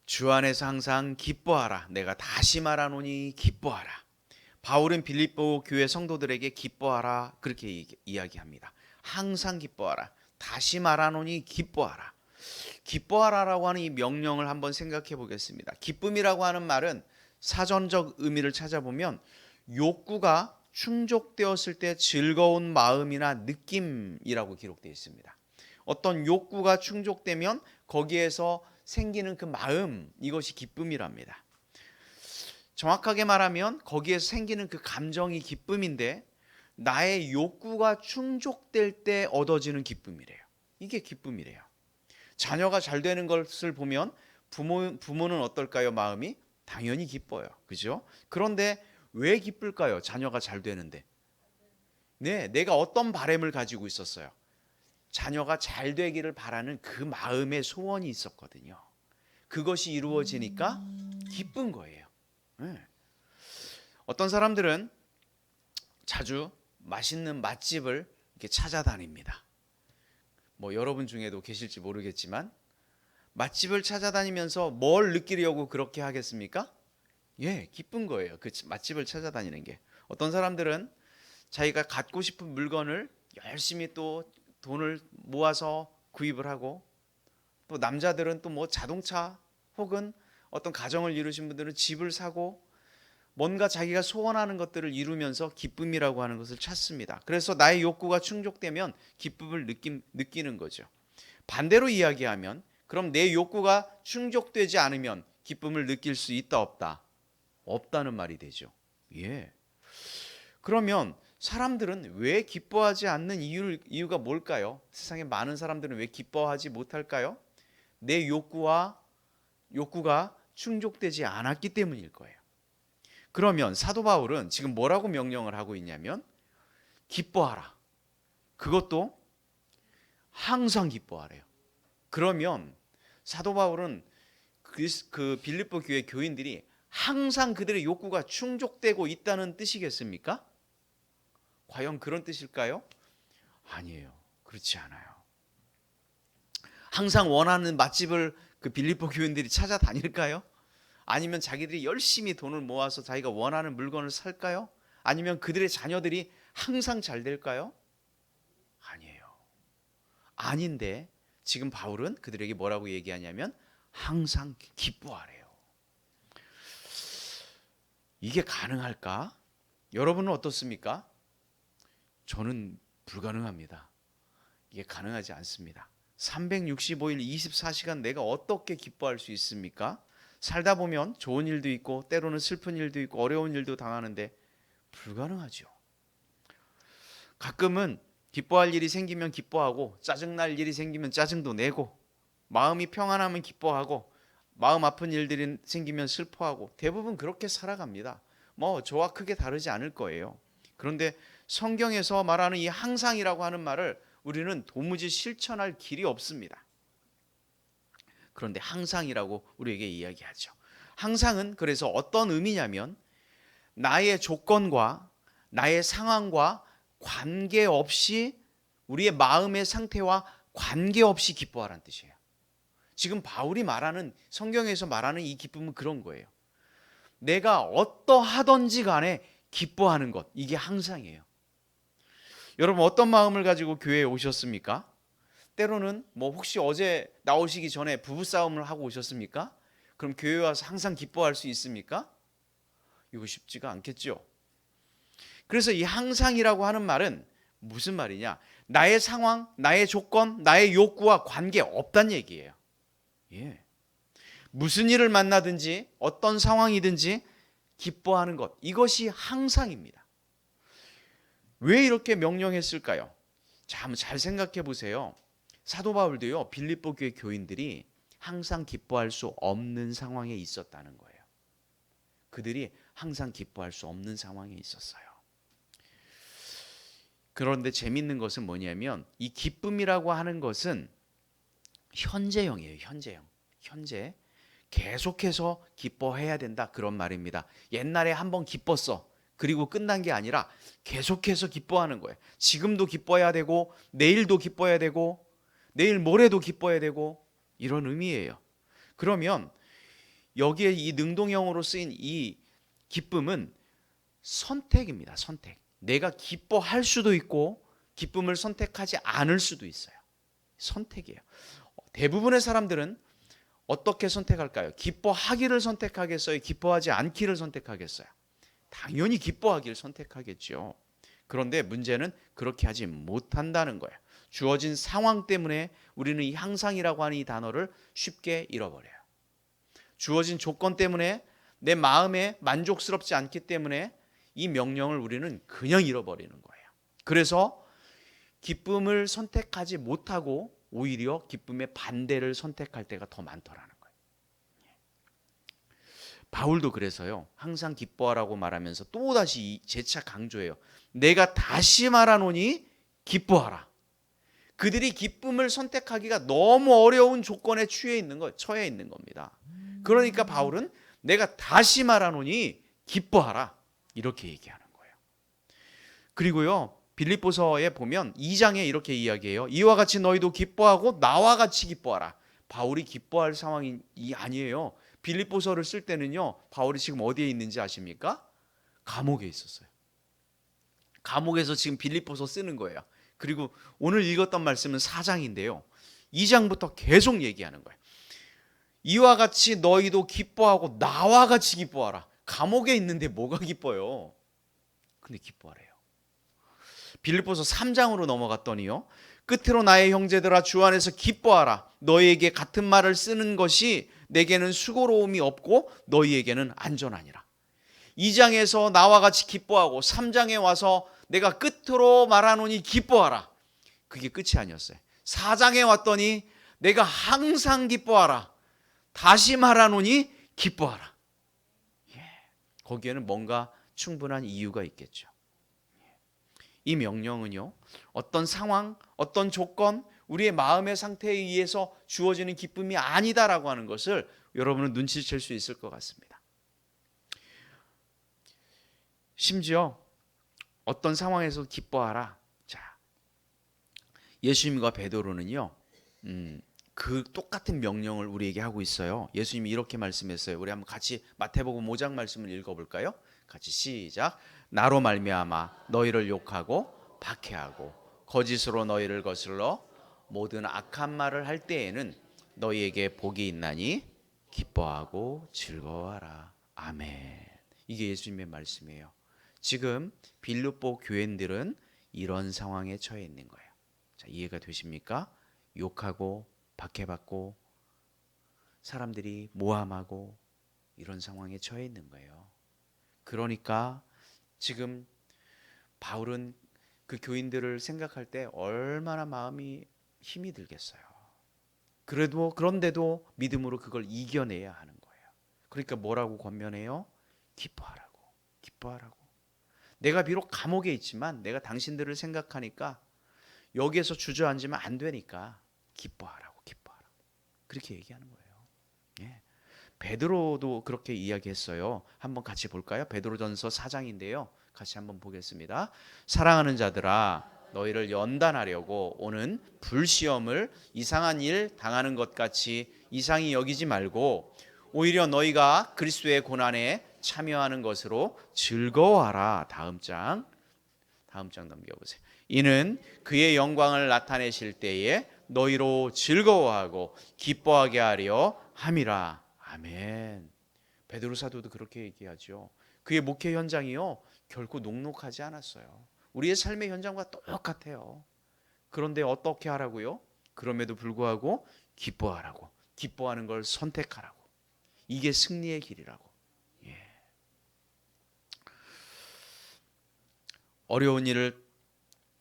주 안에서 항상 기뻐하라. 내가 다시 말하노니 기뻐하라. 바울은 빌립보 교회 성도들에게 기뻐하라 그렇게 이야기합니다. 항상 기뻐하라. 다시 말하노니 기뻐하라. 기뻐하라라고 하는 이 명령을 한번 생각해 보겠습니다. 기쁨이라고 하는 말은 사전적 의미를 찾아보면 욕구가 충족되었을 때 즐거운 마음이나 느낌이라고 기록되어 있습니다. 어떤 욕구가 충족되면 거기에서 생기는 그 마음, 이것이 기쁨이랍니다. 정확하게 말하면 거기에서 생기는 그 감정이 기쁨인데 나의 욕구가 충족될 때 얻어지는 기쁨이래요. 이게 기쁨이래요. 자녀가 잘 되는 것을 보면 부모는 어떨까요? 마음이 당연히 기뻐요. 그죠? 그런데 왜 기쁠까요? 자녀가 잘 되는데. 네, 내가 어떤 바람을 가지고 있었어요? 자녀가 잘 되기를 바라는 그 마음의 소원이 있었거든요. 그것이 이루어지니까 기쁜 거예요. 네. 어떤 사람들은 자주 맛있는 맛집을 이렇게 찾아다닙니다. 뭐 여러분 중에도 계실지 모르겠지만 맛집을 찾아다니면서 뭘 느끼려고 그렇게 하겠습니까? 예, 기쁜 거예요. 그 맛집을 찾아다니는 게. 어떤 사람들은 자기가 갖고 싶은 물건을 열심히 또 돈을 모아서 구입을 하고, 또 남자들은 또 뭐 자동차 혹은 어떤 가정을 이루신 분들은 집을 사고 뭔가 자기가 소원하는 것들을 이루면서 기쁨이라고 하는 것을 찾습니다. 그래서 나의 욕구가 충족되면 기쁨을 느끼는 거죠. 반대로 이야기하면 그럼 내 욕구가 충족되지 않으면 기쁨을 느낄 수 있다 없다? 없다는 말이 되죠. 예. 그러면 사람들은 왜 기뻐하지 않는 이유가 뭘까요? 세상에 많은 사람들은 왜 기뻐하지 못할까요? 내 욕구가 충족되지 않았기 때문일 거예요. 그러면 사도 바울은 지금 뭐라고 명령을 하고 있냐면 기뻐하라. 그것도 항상 기뻐하래요. 그러면 사도 바울은 그 빌립보 교회 교인들이 항상 그들의 욕구가 충족되고 있다는 뜻이겠습니까? 과연 그런 뜻일까요? 아니에요. 그렇지 않아요. 항상 원하는 맛집을 그 빌립보 교인들이 찾아다닐까요? 아니면 자기들이 열심히 돈을 모아서 자기가 원하는 물건을 살까요? 아니면 그들의 자녀들이 항상 잘 될까요? 아니에요. 아닌데 지금 바울은 그들에게 뭐라고 얘기하냐면 항상 기뻐하래요. 이게 가능할까? 여러분은 어떻습니까? 저는 불가능합니다. 이게 가능하지 않습니다. 365일 24시간 내가 어떻게 기뻐할 수 있습니까? 살다 보면 좋은 일도 있고 때로는 슬픈 일도 있고 어려운 일도 당하는데 불가능하죠. 가끔은 기뻐할 일이 생기면 기뻐하고 짜증날 일이 생기면 짜증도 내고 마음이 평안하면 기뻐하고 마음 아픈 일들이 생기면 슬퍼하고 대부분 그렇게 살아갑니다. 뭐 저와 크게 다르지 않을 거예요. 그런데 성경에서 말하는 이 항상이라고 하는 말을 우리는 도무지 실천할 길이 없습니다. 그런데 항상이라고 우리에게 이야기하죠. 항상은 그래서 어떤 의미냐면 나의 조건과 나의 상황과 관계없이 우리의 마음의 상태와 관계없이 기뻐하라는 뜻이에요. 지금 바울이 말하는 성경에서 말하는 이 기쁨은 그런 거예요. 내가 어떠하든지 간에 기뻐하는 것, 이게 항상이에요. 여러분 어떤 마음을 가지고 교회에 오셨습니까? 때로는 뭐 혹시 어제 나오시기 전에 부부싸움을 하고 오셨습니까? 그럼 교회 와서 항상 기뻐할 수 있습니까? 이거 쉽지가 않겠죠. 그래서 이 항상이라고 하는 말은 무슨 말이냐? 나의 상황, 나의 조건, 나의 욕구와 관계 없단 얘기예요. 예. 무슨 일을 만나든지 어떤 상황이든지 기뻐하는 것, 이것이 항상입니다. 왜 이렇게 명령했을까요? 자, 한번 잘 생각해 보세요. 사도 바울도요, 빌립보 교회 교인들이 항상 기뻐할 수 없는 상황에 있었다는 거예요. 그들이 항상 기뻐할 수 없는 상황에 있었어요. 그런데 재밌는 것은 뭐냐면 이 기쁨이라고 하는 것은 현재형이에요. 현재형. 현재 계속해서 기뻐해야 된다, 그런 말입니다. 옛날에 한번 기뻤어. 그리고 끝난 게 아니라 계속해서 기뻐하는 거예요. 지금도 기뻐해야 되고 내일도 기뻐해야 되고 내일 모레도 기뻐해야 되고 이런 의미예요. 그러면 여기에 이 능동형으로 쓰인 이 기쁨은 선택입니다. 선택. 내가 기뻐할 수도 있고 기쁨을 선택하지 않을 수도 있어요. 선택이에요. 대부분의 사람들은 어떻게 선택할까요? 기뻐하기를 선택하겠어요? 기뻐하지 않기를 선택하겠어요? 당연히 기뻐하기를 선택하겠죠. 그런데 문제는 그렇게 하지 못한다는 거예요. 주어진 상황 때문에 우리는 이 항상이라고 하는 이 단어를 쉽게 잃어버려요. 주어진 조건 때문에 내 마음에 만족스럽지 않기 때문에 이 명령을 우리는 그냥 잃어버리는 거예요. 그래서 기쁨을 선택하지 못하고 오히려 기쁨의 반대를 선택할 때가 더 많더라는 거예요. 바울도 그래서요, 항상 기뻐하라고 말하면서 또다시 재차 강조해요. 내가 다시 말하노니 기뻐하라. 그들이 기쁨을 선택하기가 너무 어려운 조건에 처해 있는 겁니다. 그러니까 바울은 내가 다시 말하노니 기뻐하라, 이렇게 얘기하는 거예요. 그리고요, 빌립보서에 보면 2장에 이렇게 이야기해요. 이와 같이 너희도 기뻐하고 나와 같이 기뻐하라. 바울이 기뻐할 상황이 아니에요. 빌립보서를 쓸 때는요, 바울이 지금 어디에 있는지 아십니까? 감옥에 있었어요. 감옥에서 지금 빌립보서 쓰는 거예요. 그리고 오늘 읽었던 말씀은 4장인데요. 2장부터 계속 얘기하는 거예요. 이와 같이 너희도 기뻐하고 나와 같이 기뻐하라. 감옥에 있는데 뭐가 기뻐요? 근데 기뻐하래요. 빌립보서 3장으로 넘어갔더니요, 끝으로 나의 형제들아 주 안에서 기뻐하라. 너희에게 같은 말을 쓰는 것이 내게는 수고로움이 없고 너희에게는 안전하니라. 2장에서 나와 같이 기뻐하고 3장에 와서 내가 끝으로 말하노니 기뻐하라. 그게 끝이 아니었어요. 4장에 왔더니 내가 항상 기뻐하라. 다시 말하노니 기뻐하라. 거기에는 뭔가 충분한 이유가 있겠죠. 이 명령은요, 어떤 상황, 어떤 조건, 우리의 마음의 상태에 의해서 주어지는 기쁨이 아니다라고 하는 것을 여러분은 눈치챌 수 있을 것 같습니다. 심지어 어떤 상황에서 기뻐하라. 자, 예수님과 베드로는요, 그 똑같은 명령을 우리에게 하고 있어요. 예수님이 이렇게 말씀했어요. 우리 한번 같이 마태복음 5장 말씀을 읽어볼까요? 같이 시작. 나로 말미암아 너희를 욕하고 박해하고 거짓으로 너희를 거슬러 모든 악한 말을 할 때에는 너희에게 복이 있나니 기뻐하고 즐거워하라. 아멘. 이게 예수님의 말씀이에요. 지금 빌립보 교인들은 이런 상황에 처해 있는 거예요. 자, 이해가 되십니까? 욕하고 박해받고 사람들이 모함하고 이런 상황에 처해 있는 거예요. 그러니까 지금 바울은 그 교인들을 생각할 때 얼마나 마음이 힘이 들겠어요. 그런데도 믿음으로 그걸 이겨내야 하는 거예요. 그러니까 뭐라고 권면해요? 기뻐하라고. 기뻐하라고. 내가 비록 감옥에 있지만 내가 당신들을 생각하니까 여기에서 주저앉으면 안 되니까 기뻐하라고. 기뻐하라고. 그렇게 얘기하는 거예요. 예. 베드로도 그렇게 이야기했어요. 한번 같이 볼까요? 베드로전서 4장인데요. 같이 한번 보겠습니다. 사랑하는 자들아, 너희를 연단하려고 오는 불시험을 이상한 일 당하는 것 같이 이상히 여기지 말고 오히려 너희가 그리스도의 고난에 참여하는 것으로 즐거워하라. 다음 장 넘겨보세요. 이는 그의 영광을 나타내실 때에 너희로 즐거워하고 기뻐하게 하려 함이라. 아멘. 베드로 사도도 그렇게 얘기하죠. 그의 목회 현장이요 결코 녹록하지 않았어요. 우리의 삶의 현장과 똑같아요. 그런데 어떻게 하라고요? 그럼에도 불구하고 기뻐하라고. 기뻐하는 걸 선택하라고. 이게 승리의 길이라고. 예. 어려운 일을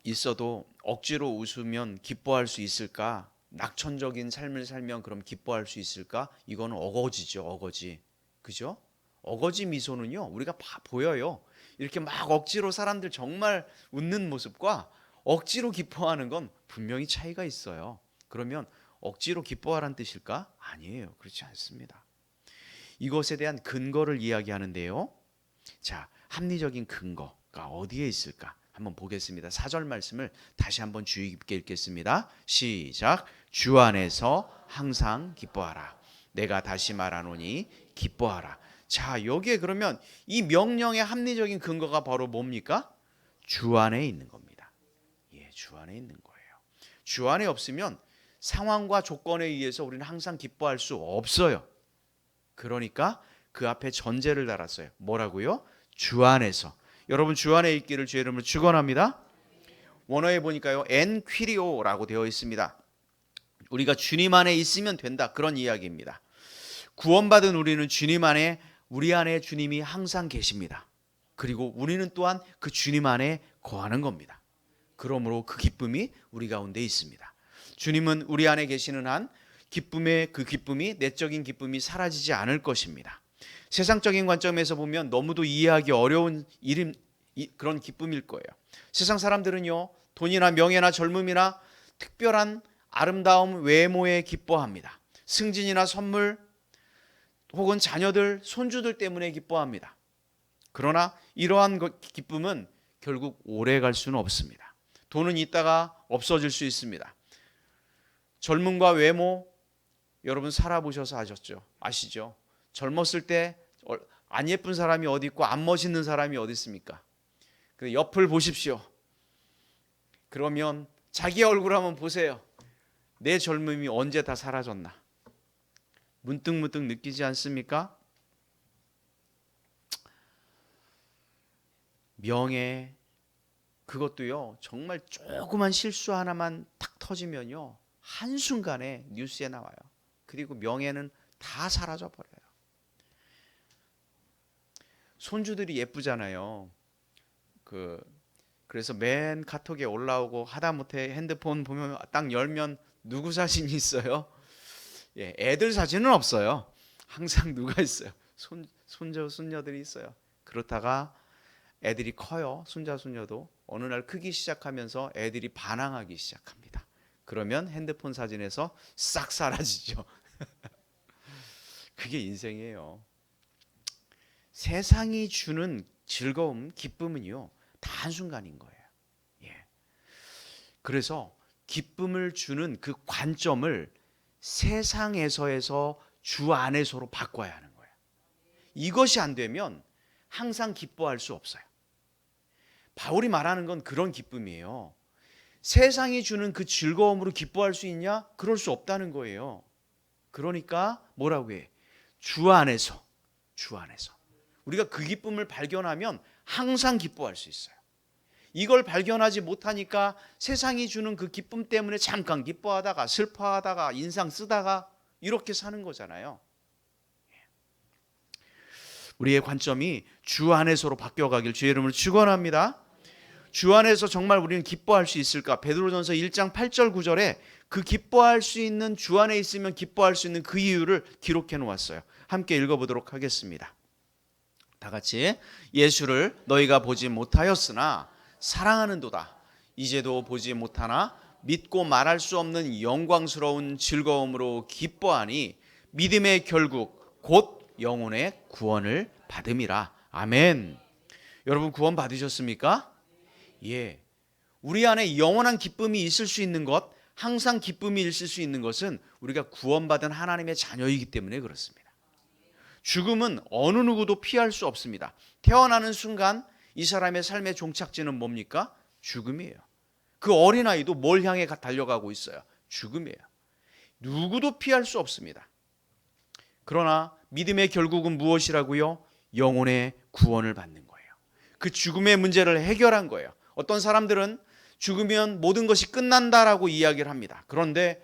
있어도 억지로 웃으면 기뻐할 수 있을까? 낙천적인 삶을 살면 그럼 기뻐할 수 있을까? 이거는 어거지죠, 어거지. 그죠? 어거지 미소는요, 우리가 보여요. 이렇게 막 억지로 사람들 정말 웃는 모습과 억지로 기뻐하는 건 분명히 차이가 있어요. 그러면 억지로 기뻐하라는 뜻일까? 아니에요. 그렇지 않습니다. 이것에 대한 근거를 이야기하는데요. 자, 합리적인 근거가 어디에 있을까? 한번 보겠습니다. 4절 말씀을 다시 한번 주의 깊게 읽겠습니다. 시작. 주 안에서 항상 기뻐하라. 내가 다시 말하노니 기뻐하라. 자, 여기에 그러면 이 명령의 합리적인 근거가 바로 뭡니까? 주 안에 있는 겁니다. 예, 주 안에 있는 거예요. 주 안에 없으면 상황과 조건에 의해서 우리는 항상 기뻐할 수 없어요. 그러니까 그 앞에 전제를 달았어요. 뭐라고요? 주 안에서. 여러분 주 안에 있기를 주의 이름으로 축원합니다. 원어에 보니까요, 엔퀴리오라고 되어 있습니다. 우리가 주님 안에 있으면 된다, 그런 이야기입니다. 구원받은 우리는 주님 안에, 우리 안에 주님이 항상 계십니다. 그리고 우리는 또한 그 주님 안에 거하는 겁니다. 그러므로 그 기쁨이 우리 가운데 있습니다. 주님은 우리 안에 계시는 한 그 기쁨이, 내적인 기쁨이 사라지지 않을 것입니다. 세상적인 관점에서 보면 너무도 이해하기 어려운 그런 기쁨일 거예요. 세상 사람들은요, 돈이나 명예나 젊음이나 특별한 아름다움, 외모에 기뻐합니다. 승진이나 선물 혹은 자녀들, 손주들 때문에 기뻐합니다. 그러나 이러한 기쁨은 결국 오래 갈 수는 없습니다. 돈은 있다가 없어질 수 있습니다. 젊음과 외모, 여러분 살아보셔서 아시죠? 젊었을 때 안 예쁜 사람이 어디 있고 안 멋있는 사람이 어디 있습니까? 그 옆을 보십시오. 그러면 자기 얼굴 한번 보세요. 내 젊음이 언제 다 사라졌나? 문득문득 느끼지 않습니까? 명예, 그것도요, 정말 조그만 실수 하나만 탁 터지면요, 한순간에 뉴스에 나와요. 그리고 명예는 다 사라져 버려요. 손주들이 예쁘잖아요. 그래서 맨 카톡에 올라오고 하다못해 핸드폰 보면 딱 열면 누구 사진이 있어요? 예, 애들 사진은 없어요. 항상 누가 있어요? 손주, 손녀들이 있어요. 그렇다가 애들이 커요. 손자, 손녀도 어느 날 크기 시작하면서 애들이 반항하기 시작합니다. 그러면 핸드폰 사진에서 싹 사라지죠. 그게 인생이에요. 세상이 주는 즐거움, 기쁨은요, 다 한순간인 거예요. 예. 그래서 기쁨을 주는 그 관점을 세상에서에서 주 안에서로 바꿔야 하는 거예요. 이것이 안 되면 항상 기뻐할 수 없어요. 바울이 말하는 건 그런 기쁨이에요. 세상이 주는 그 즐거움으로 기뻐할 수 있냐? 그럴 수 없다는 거예요. 그러니까 뭐라고 해? 주 안에서. 우리가 그 기쁨을 발견하면 항상 기뻐할 수 있어요. 이걸 발견하지 못하니까 세상이 주는 그 기쁨 때문에 잠깐 기뻐하다가 슬퍼하다가 인상 쓰다가 이렇게 사는 거잖아요. 우리의 관점이 주 안에서로 바뀌어가길 주의 이름으로 축원합니다. 주 안에서 정말 우리는 기뻐할 수 있을까? 베드로전서 1장 8절 9절에 그 기뻐할 수 있는, 주 안에 있으면 기뻐할 수 있는 그 이유를 기록해 놓았어요. 함께 읽어보도록 하겠습니다. 다 같이. 예수를 너희가 보지 못하였으나 사랑하는도다. 이제도 보지 못하나 믿고 말할 수 없는 영광스러운 즐거움으로 기뻐하니 믿음의 결국 곧 영혼의 구원을 받음이라. 아멘. 여러분, 구원 받으셨습니까? 예. 우리 안에 영원한 기쁨이 있을 수 있는 것, 항상 기쁨이 있을 수 있는 것은 우리가 구원받은 하나님의 자녀이기 때문에 그렇습니다. 죽음은 어느 누구도 피할 수 없습니다. 태어나는 순간 이 사람의 삶의 종착지는 뭡니까? 죽음이에요. 그 어린아이도 뭘 향해 달려가고 있어요? 죽음이에요. 누구도 피할 수 없습니다. 그러나 믿음의 결국은 무엇이라고요? 영혼의 구원을 받는 거예요. 그 죽음의 문제를 해결한 거예요. 어떤 사람들은 죽으면 모든 것이 끝난다라고 이야기를 합니다. 그런데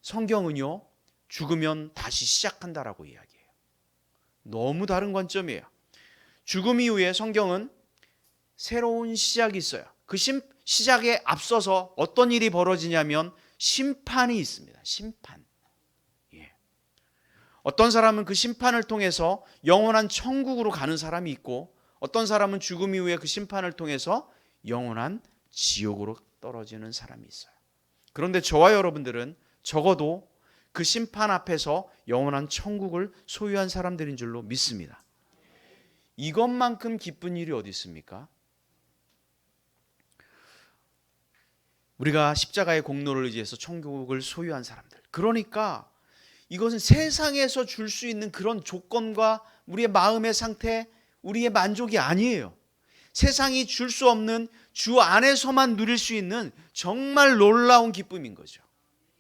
성경은요, 죽으면 다시 시작한다라고 이야기해요. 너무 다른 관점이에요. 죽음 이후에 성경은 새로운 시작이 있어요. 그 시작에 앞서서 어떤 일이 벌어지냐면 심판이 있습니다. 심판. 예. 어떤 사람은 그 심판을 통해서 영원한 천국으로 가는 사람이 있고, 어떤 사람은 죽음 이후에 그 심판을 통해서 영원한 지옥으로 떨어지는 사람이 있어요. 그런데 저와 여러분들은 적어도 그 심판 앞에서 영원한 천국을 소유한 사람들인 줄로 믿습니다. 이것만큼 기쁜 일이 어디 있습니까? 우리가 십자가의 공로를 의지해서 천국을 소유한 사람들. 그러니까 이것은 세상에서 줄 수 있는 그런 조건과 우리의 마음의 상태, 우리의 만족이 아니에요. 세상이 줄 수 없는, 주 안에서만 누릴 수 있는 정말 놀라운 기쁨인 거죠.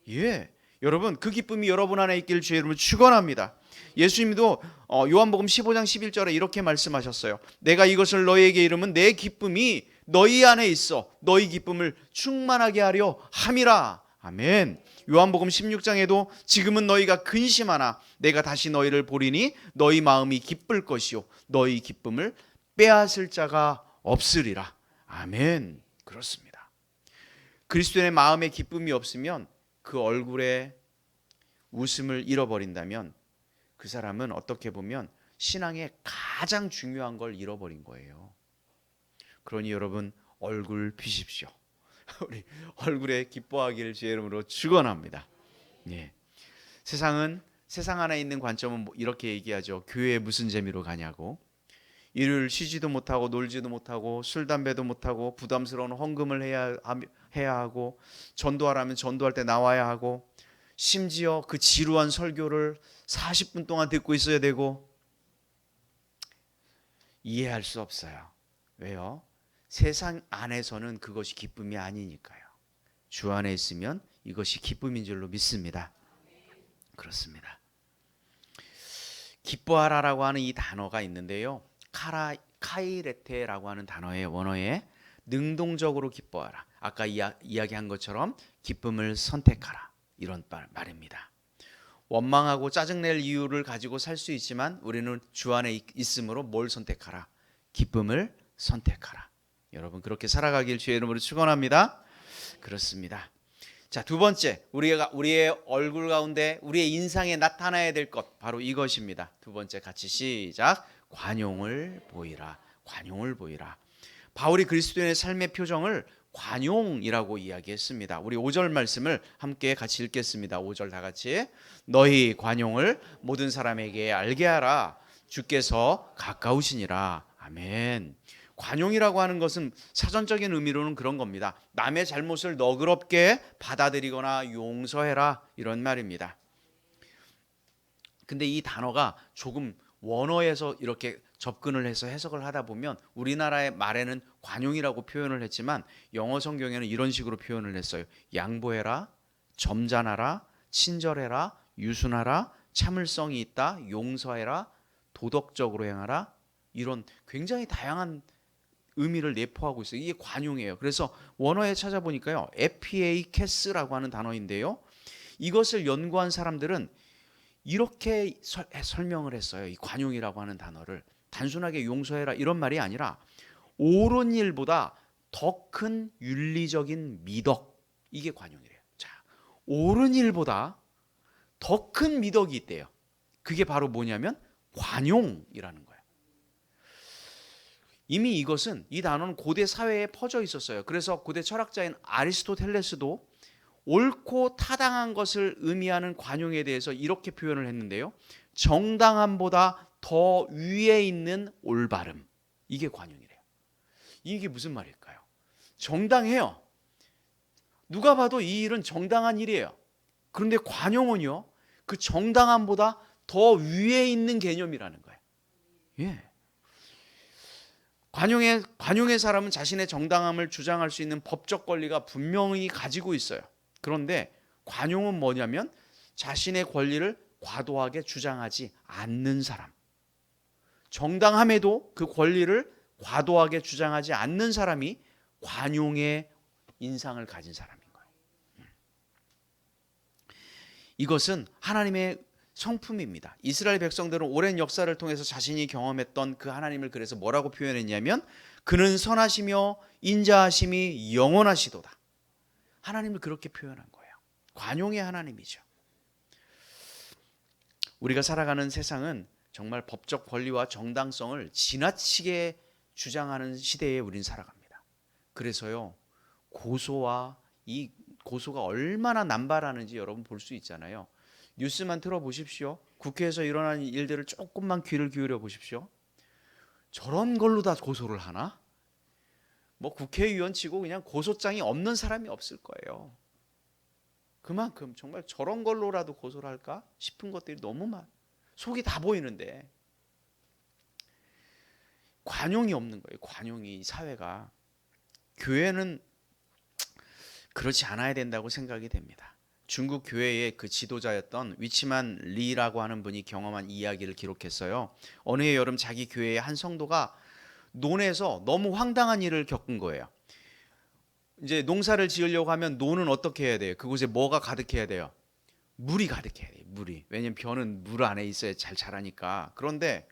예, 여러분, 그 기쁨이 여러분 안에 있기를 주의 이름으로 축원합니다. 예수님도 요한복음 15장 11절에 이렇게 말씀하셨어요. 내가 이것을 너희에게 이르면 내 기쁨이 너희 안에 있어 너희 기쁨을 충만하게 하려 함이라. 아멘. 요한복음 16장에도 지금은 너희가 근심하나 내가 다시 너희를 보리니 너희 마음이 기쁠 것이요 너희 기쁨을 빼앗을 자가 없으리라. 아멘. 그렇습니다. 그리스도인의 마음에 기쁨이 없으면, 그 얼굴에 웃음을 잃어버린다면 그 사람은 어떻게 보면 신앙의 가장 중요한 걸 잃어버린 거예요. 그러니 여러분, 얼굴 비십시오. 우리 얼굴에 기뻐하기를 주의 이름으로 축원합니다. 예. 세상 안에 있는 관점은 이렇게 얘기하죠. 교회에 무슨 재미로 가냐고. 일을 쉬지도 못하고 놀지도 못하고 술 담배도 못하고 부담스러운 헌금을 해야 하고 전도하라면 전도할 때 나와야 하고 심지어 그 지루한 설교를 40분 동안 듣고 있어야 되고. 이해할 수 없어요. 왜요? 세상 안에서는 그것이 기쁨이 아니니까요. 주 안에 있으면 이것이 기쁨인 줄로 믿습니다. 그렇습니다. 기뻐하라라고 하는 이 단어가 있는데요. 카이레테라고 하는 단어의 원어에 능동적으로 기뻐하라. 아까 이야기한 것처럼 기쁨을 선택하라. 이런 말입니다. 원망하고 짜증낼 이유를 가지고 살 수 있지만 우리는 주 안에 있으므로 뭘 선택하라? 기쁨을 선택하라. 여러분, 그렇게 살아가길 주의 이름으로 축원합니다. 그렇습니다. 자, 두 번째, 우리의 얼굴 가운데 우리의 인상에 나타나야 될 것, 바로 이것입니다. 두 번째, 같이 시작. 관용을 보이라. 관용을 보이라. 바울이 그리스도인의 삶의 표정을 관용이라고 이야기했습니다. 우리 5절 말씀을 함께 같이 읽겠습니다. 5절 다 같이. 너희 관용을 모든 사람에게 알게 하라. 주께서 가까우시니라. 아멘. 관용이라고 하는 것은 사전적인 의미로는 그런 겁니다. 남의 잘못을 너그럽게 받아들이거나 용서해라, 이런 말입니다. 근데 이 단어가 조금 원어에서 이렇게 접근을 해서 해석을 하다 보면 우리나라의 말에는 관용이라고 표현을 했지만 영어 성경에는 이런 식으로 표현을 했어요. 양보해라, 점잖아라, 친절해라, 유순하라, 참을성이 있다, 용서해라, 도덕적으로 행하라, 이런 굉장히 다양한 의미를 내포하고 있어요. 이게 관용이에요. 그래서 원어에 찾아보니까요, 에피에이케스라고 하는 단어인데요, 이것을 연구한 사람들은 이렇게 설명을 했어요. 이 관용이라고 하는 단어를 단순하게 용서해라 이런 말이 아니라 옳은 일보다 더 큰 윤리적인 미덕, 이게 관용이래요. 자, 옳은 일보다 더 큰 미덕이 있대요. 그게 바로 뭐냐면 관용이라는 거예요. 이미 이것은, 이 단어는 고대 사회에 퍼져 있었어요. 그래서 고대 철학자인 아리스토텔레스도 옳고 타당한 것을 의미하는 관용에 대해서 이렇게 표현을 했는데요. 정당함보다 더 위에 있는 올바름, 이게 관용이래요. 이게 무슨 말일까요? 정당해요. 누가 봐도 이 일은 정당한 일이에요. 그런데 관용은요, 그 정당함보다 더 위에 있는 개념이라는 거예요. 예. 관용의 사람은 자신의 정당함을 주장할 수 있는 법적 권리가 분명히 가지고 있어요. 그런데 관용은 뭐냐면 자신의 권리를 과도하게 주장하지 않는 사람. 정당함에도 그 권리를 과도하게 주장하지 않는 사람이 관용의 인상을 가진 사람인 거예요. 이것은 하나님의 성품입니다. 이스라엘 백성들은 오랜 역사를 통해서 자신이 경험했던 그 하나님을 그래서 뭐라고 표현했냐면 그는 선하시며 인자하심이 영원하시도다. 하나님을 그렇게 표현한 거예요. 관용의 하나님이죠. 우리가 살아가는 세상은 정말 법적 권리와 정당성을 지나치게 주장하는 시대에 우린 살아갑니다. 그래서요, 이 고소가 얼마나 남발하는지 여러분 볼 수 있잖아요. 뉴스만 틀어보십시오. 국회에서 일어나는 일들을 조금만 귀를 기울여 보십시오. 저런 걸로 다 고소를 하나? 뭐 국회의원 치고 그냥 고소장이 없는 사람이 없을 거예요. 그만큼 정말 저런 걸로라도 고소를 할까 싶은 것들이 너무 많아. 속이 다 보이는데 관용이 없는 거예요. 관용이, 사회가. 교회는 그렇지 않아야 된다고 생각이 됩니다. 중국 교회의 그 지도자였던 위치만 리라고 하는 분이 경험한 이야기를 기록했어요. 어느 해 여름 자기 교회의 한 성도가 논에서 너무 황당한 일을 겪은 거예요. 이제 농사를 지으려고 하면 논은 어떻게 해야 돼요? 그곳에 뭐가 가득해야 돼요? 물이 가득해야 돼요. 물이. 왜냐면 벼는 물 안에 있어야 잘 자라니까. 그런데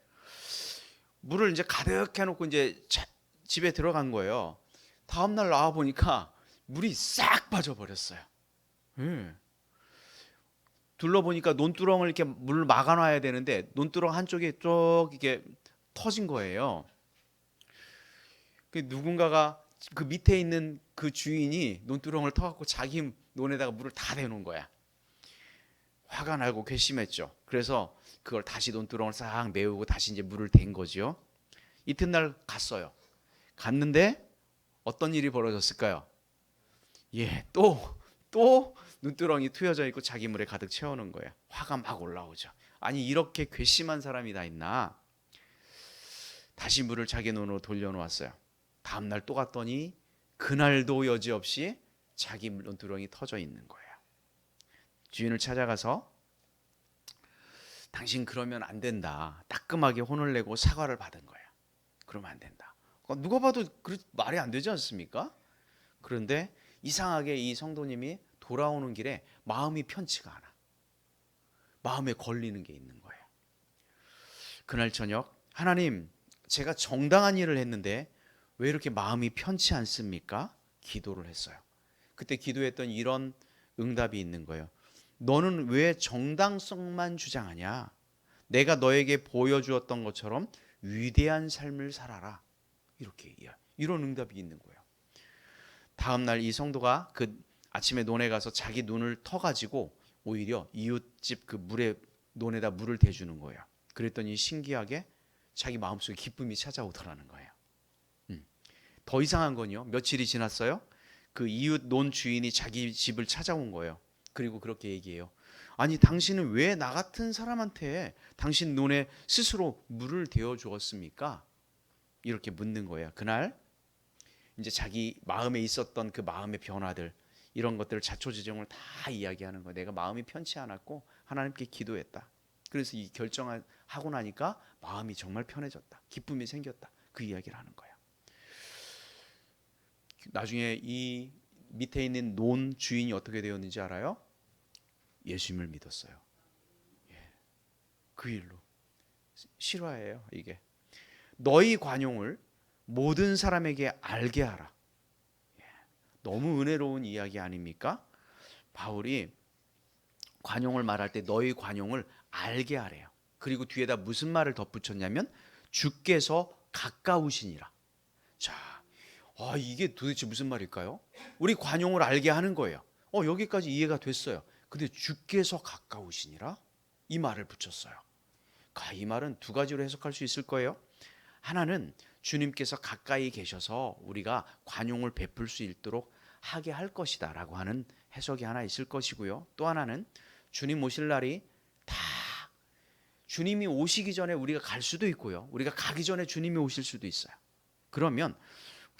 물을 이제 가득 해놓고 이제 집에 들어간 거예요. 다음 날 나와 보니까 물이 싹 빠져버렸어요. 둘러보니까 논두렁을 이렇게 물을 막아놔야 되는데 논두렁 한쪽에 쭉 이게 터진 거예요. 누군가가 그 밑에 있는 그 주인이 논두렁을 터갖고 자기 논에다가 물을 다 대놓은 거야. 화가 나고 괘씸했죠. 그래서 그걸 다시 논두렁을 싹 메우고 다시 이제 물을 댄 거죠. 이튿날 갔어요. 갔는데 어떤 일이 벌어졌을까요? 예, 또 눈두렁이 트여져 있고 자기 물에 가득 채우는 거예요. 화가 막 올라오죠. 아니 이렇게 괘씸한 사람이 다 있나? 다시 물을 자기 논으로 돌려놓았어요. 다음 날 또 갔더니 그날도 여지없이 자기 논두렁이 터져 있는 거예요. 주인을 찾아가서 당신 그러면 안 된다. 따끔하게 혼을 내고 사과를 받은 거예요. 그러면 안 된다. 누가 봐도 말이 안 되지 않습니까? 그런데 이상하게 이 성도님이 돌아오는 길에 마음이 편치가 않아. 마음에 걸리는 게 있는 거예요. 그날 저녁, 하나님, 제가 정당한 일을 했는데 왜 이렇게 마음이 편치 않습니까? 기도를 했어요. 그때 기도했던 이런 응답이 있는 거예요. 너는 왜 정당성만 주장하냐? 내가 너에게 보여주었던 것처럼 위대한 삶을 살아라. 이런 응답이 있는 거예요. 다음 날 이 성도가 그 아침에 논에 가서 자기 눈을 터가지고 오히려 이웃집 그 논에다 물을 대주는 거예요. 그랬더니 신기하게 자기 마음속에 기쁨이 찾아오더라는 거예요. 더 이상한 건요. 며칠이 지났어요. 그 이웃 논 주인이 자기 집을 찾아온 거예요. 그리고 그렇게 얘기해요. 아니 당신은 왜 나 같은 사람한테 당신 논에 스스로 물을 대어 주었습니까? 이렇게 묻는 거예요. 그날 이제 자기 마음에 있었던 그 마음의 변화들, 이런 것들을 자초지종을 다 이야기하는 거예요. 내가 마음이 편치 않았고 하나님께 기도했다. 그래서 이 결정하고 나니까 마음이 정말 편해졌다. 기쁨이 생겼다. 그 이야기를 하는 거예요. 나중에 이 밑에 있는 논 주인이 어떻게 되었는지 알아요? 예수님을 믿었어요. 그 일로. 실화예요, 이게. 너희 관용을 모든 사람에게 알게 하라. 너무 은혜로운 이야기 아닙니까? 바울이 관용을 말할 때 너희 관용을 알게 하래요. 그리고 뒤에다 무슨 말을 덧붙였냐면 주께서 가까우시니라. 자, 이게 도대체 무슨 말일까요? 우리 관용을 알게 하는 거예요. 여기까지 이해가 됐어요. 근데 주께서 가까우시니라? 이 말을 붙였어요. 이 말은 두 가지로 해석할 수 있을 거예요. 하나는 주님께서 가까이 계셔서 우리가 관용을 베풀 수 있도록 하게 할 것이다 라고 하는 해석이 하나 있을 것이고요. 또 하나는 주님 오실 날이 다 주님이 오시기 전에 우리가 갈 수도 있고요. 우리가 가기 전에 주님이 오실 수도 있어요. 그러면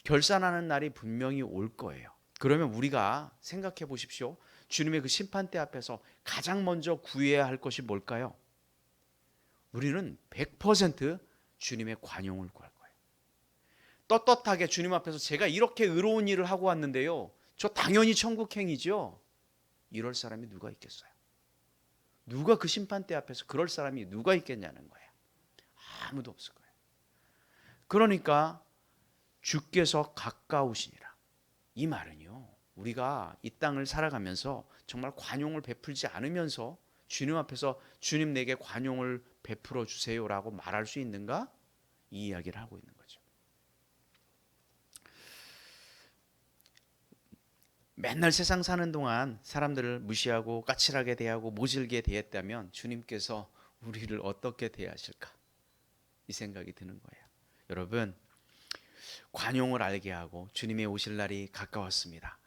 결산하는 날이 분명히 올 거예요. 그러면 우리가 생각해 보십시오. 주님의 그 심판대 앞에서 가장 먼저 구해야 할 것이 뭘까요? 우리는 100% 주님의 관용을 구할 거예요. 떳떳하게 주님 앞에서 제가 이렇게 의로운 일을 하고 왔는데요, 저 당연히 천국행이죠. 이럴 사람이 누가 있겠어요? 누가 그 심판대 앞에서 그럴 사람이 누가 있겠냐는 거예요. 아무도 없을 거예요. 그러니까 주께서 가까우시니라. 이 말은요, 우리가 이 땅을 살아가면서 정말 관용을 베풀지 않으면서 주님 앞에서 주님 내게 관용을 베풀어 주세요라고 말할 수 있는가? 이 이야기를 하고 있는 거죠. 맨날 세상 사는 동안 사람들을 무시하고 까칠하게 대하고 모질게 대했다면 주님께서 우리를 어떻게 대하실까? 이 생각이 드는 거예요. 여러분, 관용을 알게 하고 주님의 오실 날이 가까웠습니다.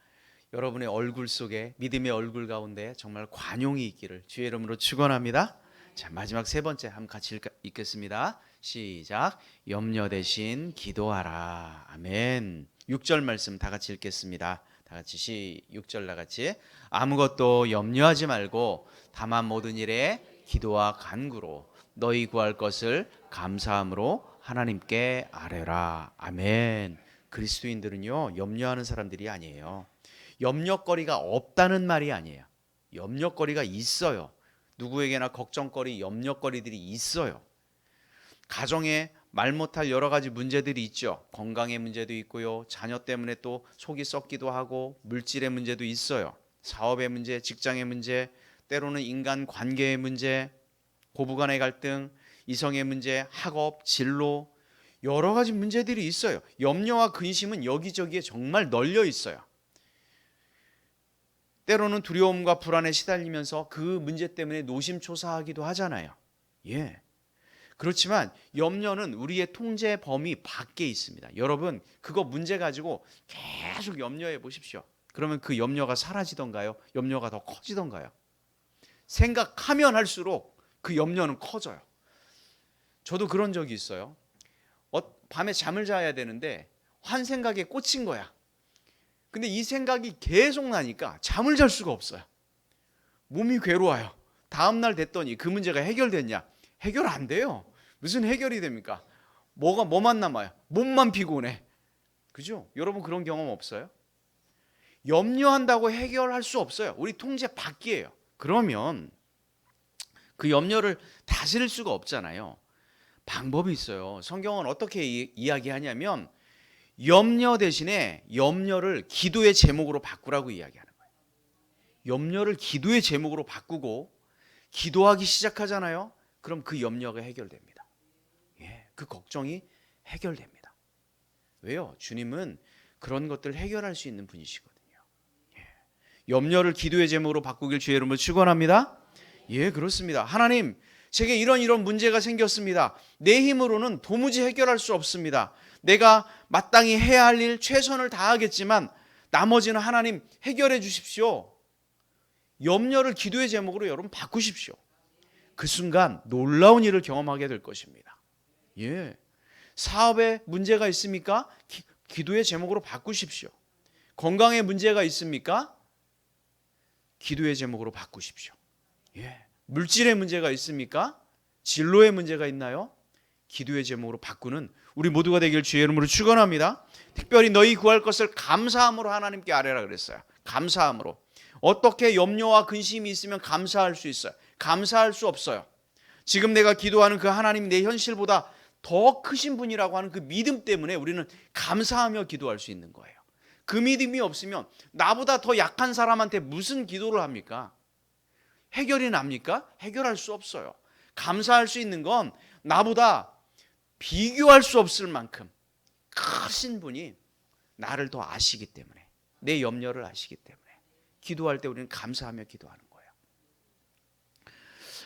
여러분의 얼굴 속에, 믿음의 얼굴 가운데 정말 관용이 있기를 주의 이름으로 축원합니다. 자, 마지막 세 번째 한번 같이 읽겠습니다. 시작. 염려 대신 기도하라. 아멘. 6절 말씀 다 같이 읽겠습니다. 다 같이 6절 다 같이. 아무것도 염려하지 말고 다만 모든 일에 기도와 간구로 너희 구할 것을 감사함으로 하나님께 아뢰라. 아멘. 그리스도인들은요, 염려하는 사람들이 아니에요. 염려거리가 없다는 말이 아니에요. 염려거리가 있어요. 누구에게나 걱정거리, 염려거리들이 있어요. 가정에 말 못할 여러 가지 문제들이 있죠. 건강의 문제도 있고요. 자녀 때문에 또 속이 썩기도 하고, 물질의 문제도 있어요. 사업의 문제, 직장의 문제, 때로는 인간 관계의 문제, 고부간의 갈등, 이성의 문제, 학업, 진로, 여러 가지 문제들이 있어요. 염려와 근심은 여기저기에 정말 널려 있어요. 때로는 두려움과 불안에 시달리면서 그 문제 때문에 노심초사하기도 하잖아요. 예. 그렇지만 염려는 우리의 통제 범위 밖에 있습니다. 여러분, 그거 문제 가지고 계속 염려해 보십시오. 그러면 그 염려가 사라지던가요? 염려가 더 커지던가요? 생각하면 할수록 그 염려는 커져요. 저도 그런 적이 있어요. 밤에 잠을 자야 되는데 한 생각에 꽂힌 거야. 근데 이 생각이 계속 나니까 잠을 잘 수가 없어요. 몸이 괴로워요. 다음날 됐더니 그 문제가 해결됐냐? 해결 안 돼요. 무슨 해결이 됩니까? 뭐만 남아요? 몸만 피곤해. 그죠? 여러분 그런 경험 없어요? 염려한다고 해결할 수 없어요. 우리 통제 밖이에요. 그러면 그 염려를 다스릴 수가 없잖아요. 방법이 있어요. 성경은 어떻게 이야기하냐면 염려 대신에 염려를 기도의 제목으로 바꾸라고 이야기하는 거예요. 염려를 기도의 제목으로 바꾸고 기도하기 시작하잖아요. 그럼 그 염려가 해결됩니다. 예, 그 걱정이 해결됩니다. 왜요? 주님은 그런 것들을 해결할 수 있는 분이시거든요. 예, 염려를 기도의 제목으로 바꾸길 주의 이름으로 축원합니다. 예, 그렇습니다. 하나님, 제게 이런 문제가 생겼습니다. 내 힘으로는 도무지 해결할 수 없습니다. 내가 마땅히 해야 할 일 최선을 다하겠지만 나머지는 하나님 해결해 주십시오. 염려를 기도의 제목으로 여러분 바꾸십시오. 그 순간 놀라운 일을 경험하게 될 것입니다. 예, 사업에 문제가 있습니까? 기도의 제목으로 바꾸십시오. 건강에 문제가 있습니까? 기도의 제목으로 바꾸십시오. 예, 물질의 문제가 있습니까? 진로의 문제가 있나요? 기도의 제목으로 바꾸는 우리 모두가 되길 주의 이름으로 축원합니다. 특별히 너희 구할 것을 감사함으로 하나님께 아뢰라 그랬어요. 감사함으로. 어떻게 염려와 근심이 있으면 감사할 수 있어요? 감사할 수 없어요. 지금 내가 기도하는 그 하나님 내 현실보다 더 크신 분이라고 하는 그 믿음 때문에 우리는 감사하며 기도할 수 있는 거예요. 그 믿음이 없으면 나보다 더 약한 사람한테 무슨 기도를 합니까? 해결이 납니까? 해결할 수 없어요. 감사할 수 있는 건 나보다 비교할 수 없을 만큼 크신 분이 나를 더 아시기 때문에, 내 염려를 아시기 때문에 기도할 때 우리는 감사하며 기도하는 거예요.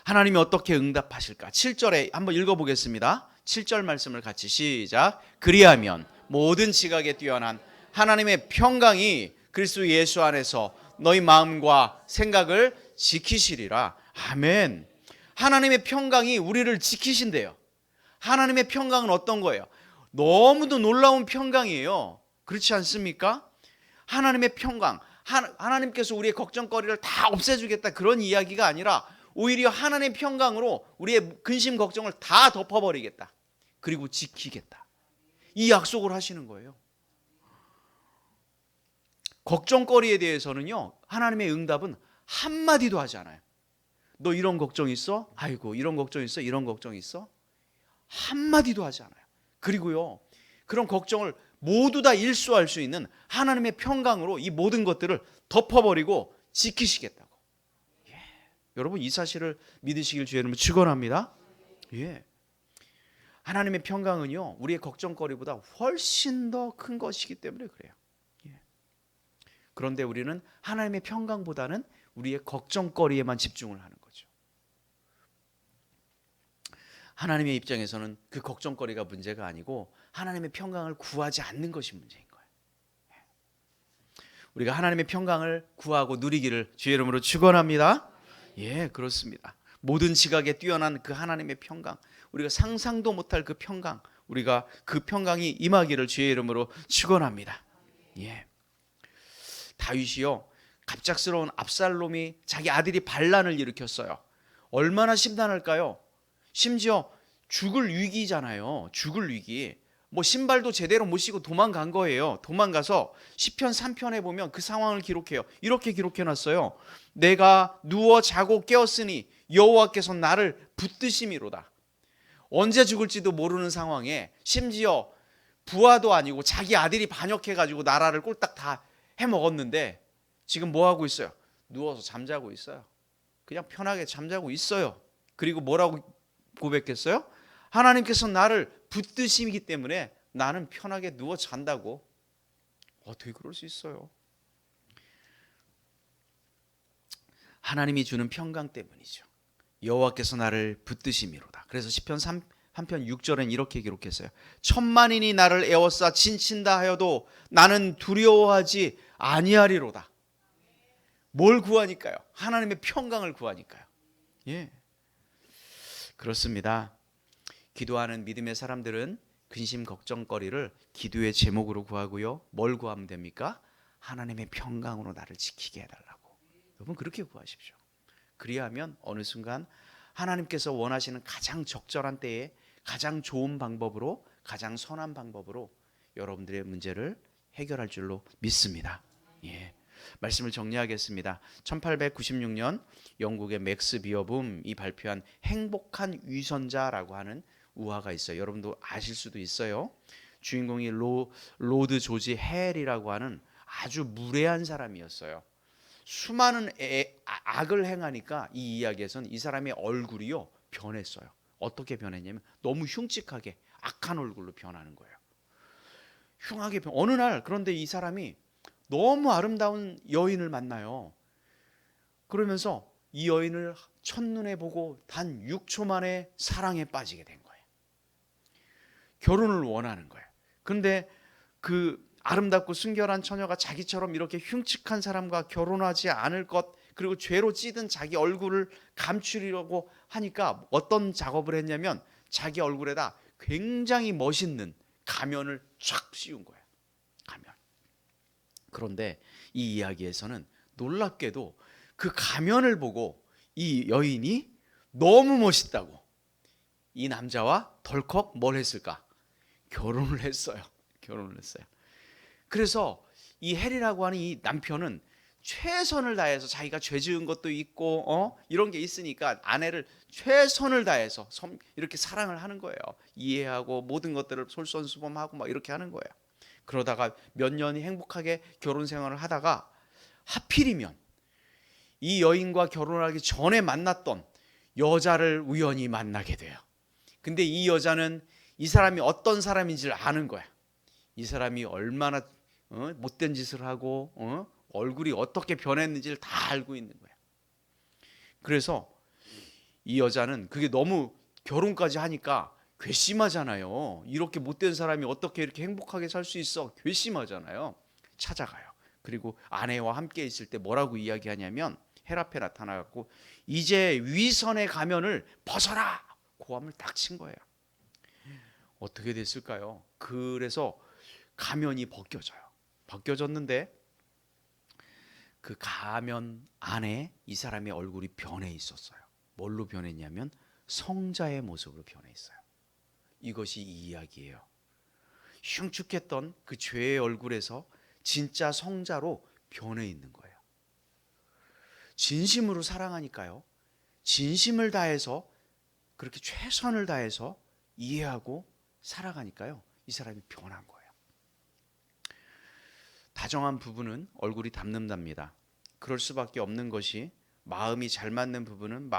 하나님이 어떻게 응답하실까? 7절에 한번 읽어보겠습니다. 7절 말씀을 같이 시작. 그리하면 모든 지각에 뛰어난 하나님의 평강이 그리스도 예수 안에서 너희 마음과 생각을 지키시리라. 아멘. 하나님의 평강이 우리를 지키신대요. 하나님의 평강은 어떤 거예요? 너무도 놀라운 평강이에요. 그렇지 않습니까? 하나님의 평강, 하나님께서 우리의 걱정거리를 다 없애주겠다, 그런 이야기가 아니라 오히려 하나님의 평강으로 우리의 근심 걱정을 다 덮어버리겠다, 그리고 지키겠다, 이 약속을 하시는 거예요. 걱정거리에 대해서는요, 하나님의 응답은 한마디도 하지 않아요. 너 이런 걱정 있어? 아이고, 이런 걱정 있어? 이런 걱정 있어? 한마디도 하지 않아요. 그리고요, 그런 걱정을 모두 다 일수할 수 있는 하나님의 평강으로 이 모든 것들을 덮어버리고 지키시겠다고. 예. 여러분, 이 사실을 믿으시길 주의 이름으로 축원합니다. 예. 하나님의 평강은요, 우리의 걱정거리보다 훨씬 더 큰 것이기 때문에 그래요. 예. 그런데 우리는 하나님의 평강보다는 우리의 걱정거리에만 집중을 하는 거죠. 하나님의 입장에서는 그 걱정거리가 문제가 아니고 하나님의 평강을 구하지 않는 것이 문제인 거예요. 우리가 하나님의 평강을 구하고 누리기를 주의 이름으로 축원합니다. 예, 그렇습니다. 모든 지각에 뛰어난 그 하나님의 평강, 우리가 상상도 못할 그 평강, 우리가 그 평강이 임하기를 주의 이름으로 축원합니다. 예. 다윗이요, 갑작스러운 압살롬이 자기 아들이 반란을 일으켰어요. 얼마나 심란할까요? 심지어 죽을 위기잖아요. 죽을 위기. 뭐 신발도 제대로 못 신고 도망간 거예요. 도망가서 시편 3편에 보면 그 상황을 기록해요. 이렇게 기록해놨어요. 내가 누워 자고 깨었으니 여호와께서 나를 붙드심이로다. 언제 죽을지도 모르는 상황에 심지어 부하도 아니고 자기 아들이 반역해가지고 나라를 꼴딱 다 해먹었는데 지금 뭐 하고 있어요? 누워서 잠자고 있어요. 그냥 편하게 잠자고 있어요. 그리고 뭐라고 고백했어요? 하나님께서 나를 붙드시기 때문에 나는 편하게 누워 잔다고. 어떻게 그럴 수 있어요? 하나님이 주는 평강 때문이죠. 여호와께서 나를 붙드심이로다. 그래서 시편 3편 6절엔 이렇게 기록했어요. 천만인이 나를 에워싸 진친다 하여도 나는 두려워하지 아니하리로다. 뭘 구하니까요? 하나님의 평강을 구하니까요. 예, 그렇습니다. 기도하는 믿음의 사람들은 근심 걱정거리를 기도의 제목으로 구하고요. 뭘 구하면 됩니까? 하나님의 평강으로 나를 지키게 해달라고. 여러분, 그렇게 구하십시오. 그리하면 어느 순간 하나님께서 원하시는 가장 적절한 때에 가장 좋은 방법으로, 가장 선한 방법으로 여러분들의 문제를 해결할 줄로 믿습니다. 예. 말씀을 정리하겠습니다. 1896년 영국의 맥스 비어붐이 발표한 행복한 위선자라고 하는 우화가 있어요. 여러분도 아실 수도 있어요. 주인공이 로드 조지 헬이라고 하는 아주 무례한 사람이었어요. 수많은 악을 행하니까 이 이야기에서는 이 사람의 얼굴이요, 변했어요. 어떻게 변했냐면 너무 흉측하게 악한 얼굴로 변하는 거예요. 흉하게 어느 날, 그런데 이 사람이 너무 아름다운 여인을 만나요. 그러면서 이 여인을 첫눈에 보고 단 6초 만에 사랑에 빠지게 된 거예요. 결혼을 원하는 거예요. 그런데 그 아름답고 순결한 처녀가 자기처럼 이렇게 흉측한 사람과 결혼하지 않을 것, 그리고 죄로 찌든 자기 얼굴을 감추려고 하니까 어떤 작업을 했냐면 자기 얼굴에다 굉장히 멋있는 가면을 촥 씌운 거예요. 가면. 그런데 이 이야기에서는 놀랍게도 그 가면을 보고 이 여인이 너무 멋있다고 이 남자와 덜컥 뭘 했을까? 결혼을 했어요. 결혼을 했어요. 그래서 이 헬이라고 하는 이 남편은 최선을 다해서, 자기가 죄 지은 것도 있고 이런 게 있으니까 아내를 최선을 다해서 이렇게 사랑을 하는 거예요. 이해하고 모든 것들을 솔선수범하고 막 이렇게 하는 거예요. 그러다가 몇 년이 행복하게 결혼 생활을 하다가 하필이면 이 여인과 결혼하기 전에 만났던 여자를 우연히 만나게 돼요. 근데 이 여자는 이 사람이 어떤 사람인지를 아는 거야. 이 사람이 얼마나 못된 짓을 하고 얼굴이 어떻게 변했는지를 다 알고 있는 거야. 그래서 이 여자는 그게 너무 결혼까지 하니까 괘씸하잖아요. 이렇게 못된 사람이 어떻게 이렇게 행복하게 살 수 있어? 괘씸하잖아요. 찾아가요. 그리고 아내와 함께 있을 때 뭐라고 이야기하냐면 헤라페 나타나갖고 이제 위선의 가면을 벗어라! 고함을 딱 친 거예요. 어떻게 됐을까요? 그래서 가면이 벗겨져요. 벗겨졌는데 그 가면 안에 이 사람의 얼굴이 변해 있었어요. 뭘로 변했냐면 성자의 모습으로 변해 있어요. 이것이 이 이야기예요. 흉측했던 그 죄의 얼굴에서 진짜 성자로 변해 있는 거예요. 진심으로 사랑하니까요. 진심을 다해서 그렇게 최선을 다해서 이해하고 살아가니까요. 이 사람이 변한 거예요. 다정한 부부는 얼굴이 닮는답니다. 그럴 수밖에 없는 것이 마음이 잘 맞는 부부는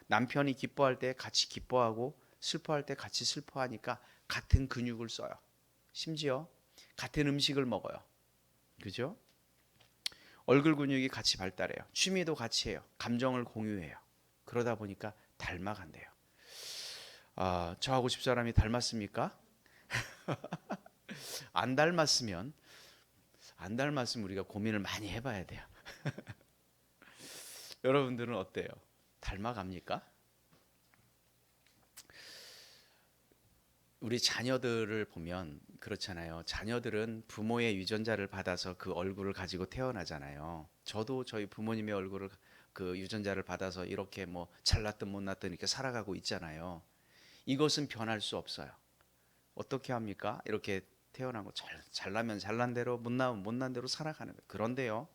남편이 기뻐할 때 같이 기뻐하고 슬퍼할 때 같이 슬퍼하니까 같은 근육을 써요. 심지어 같은 음식을 먹어요. 그죠? 얼굴 근육이 같이 발달해요. 취미도 같이 해요. 감정을 공유해요. 그러다 보니까 닮아간대요. 저하고 집사람이 닮았습니까? 안 닮았으면 우리가 고민을 많이 해봐야 돼요. 여러분들은 어때요? 닮아갑니까? 우리 자녀들을 보면 그렇잖아요. 자녀들은 부모의 유전자를 받아서 그 얼굴을 가지고 태어나잖아요. 저도 저희 부모님의 얼굴을 그 유전자를 받아서 이렇게 뭐 잘났든 못났든 이렇게 살아가고 있잖아요. 이것은 변할 수 없어요. 어떻게 합니까? 이렇게 태어난 거 잘나면 잘난 대로 못나면 못난 대로 살아가는 거예요. 그런데요,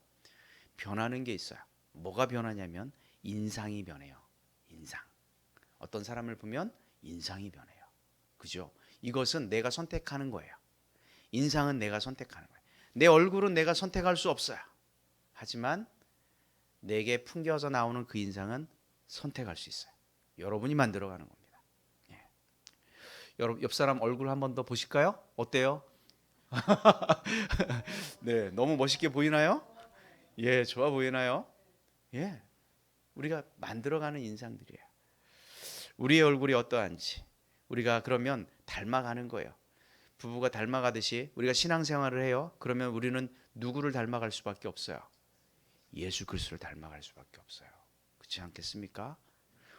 변하는 게 있어요. 뭐가 변하냐면 인상이 변해요. 인상. 어떤 사람을 보면 인상이 변해요. 그죠? 이것은 내가 선택하는 거예요. 인상은 내가 선택하는 거예요. 내 얼굴은 내가 선택할 수 없어요. 하지만 내게 풍겨져 나오는 그 인상은 선택할 수 있어요. 여러분이 만들어가는 겁니다. 예. 여러분 옆 사람 얼굴 한 번 더 보실까요? 어때요? 네, 너무 멋있게 보이나요? 예, 좋아 보이나요? 예, 우리가 만들어가는 인상들이에요. 우리의 얼굴이 어떠한지 우리가 그러면 닮아가는 거예요. 부부가 닮아가듯이 우리가 신앙생활을 해요. 그러면 우리는 누구를 닮아갈 수밖에 없어요? 예수 그리스도를 닮아갈 수밖에 없어요. 그렇지 않겠습니까?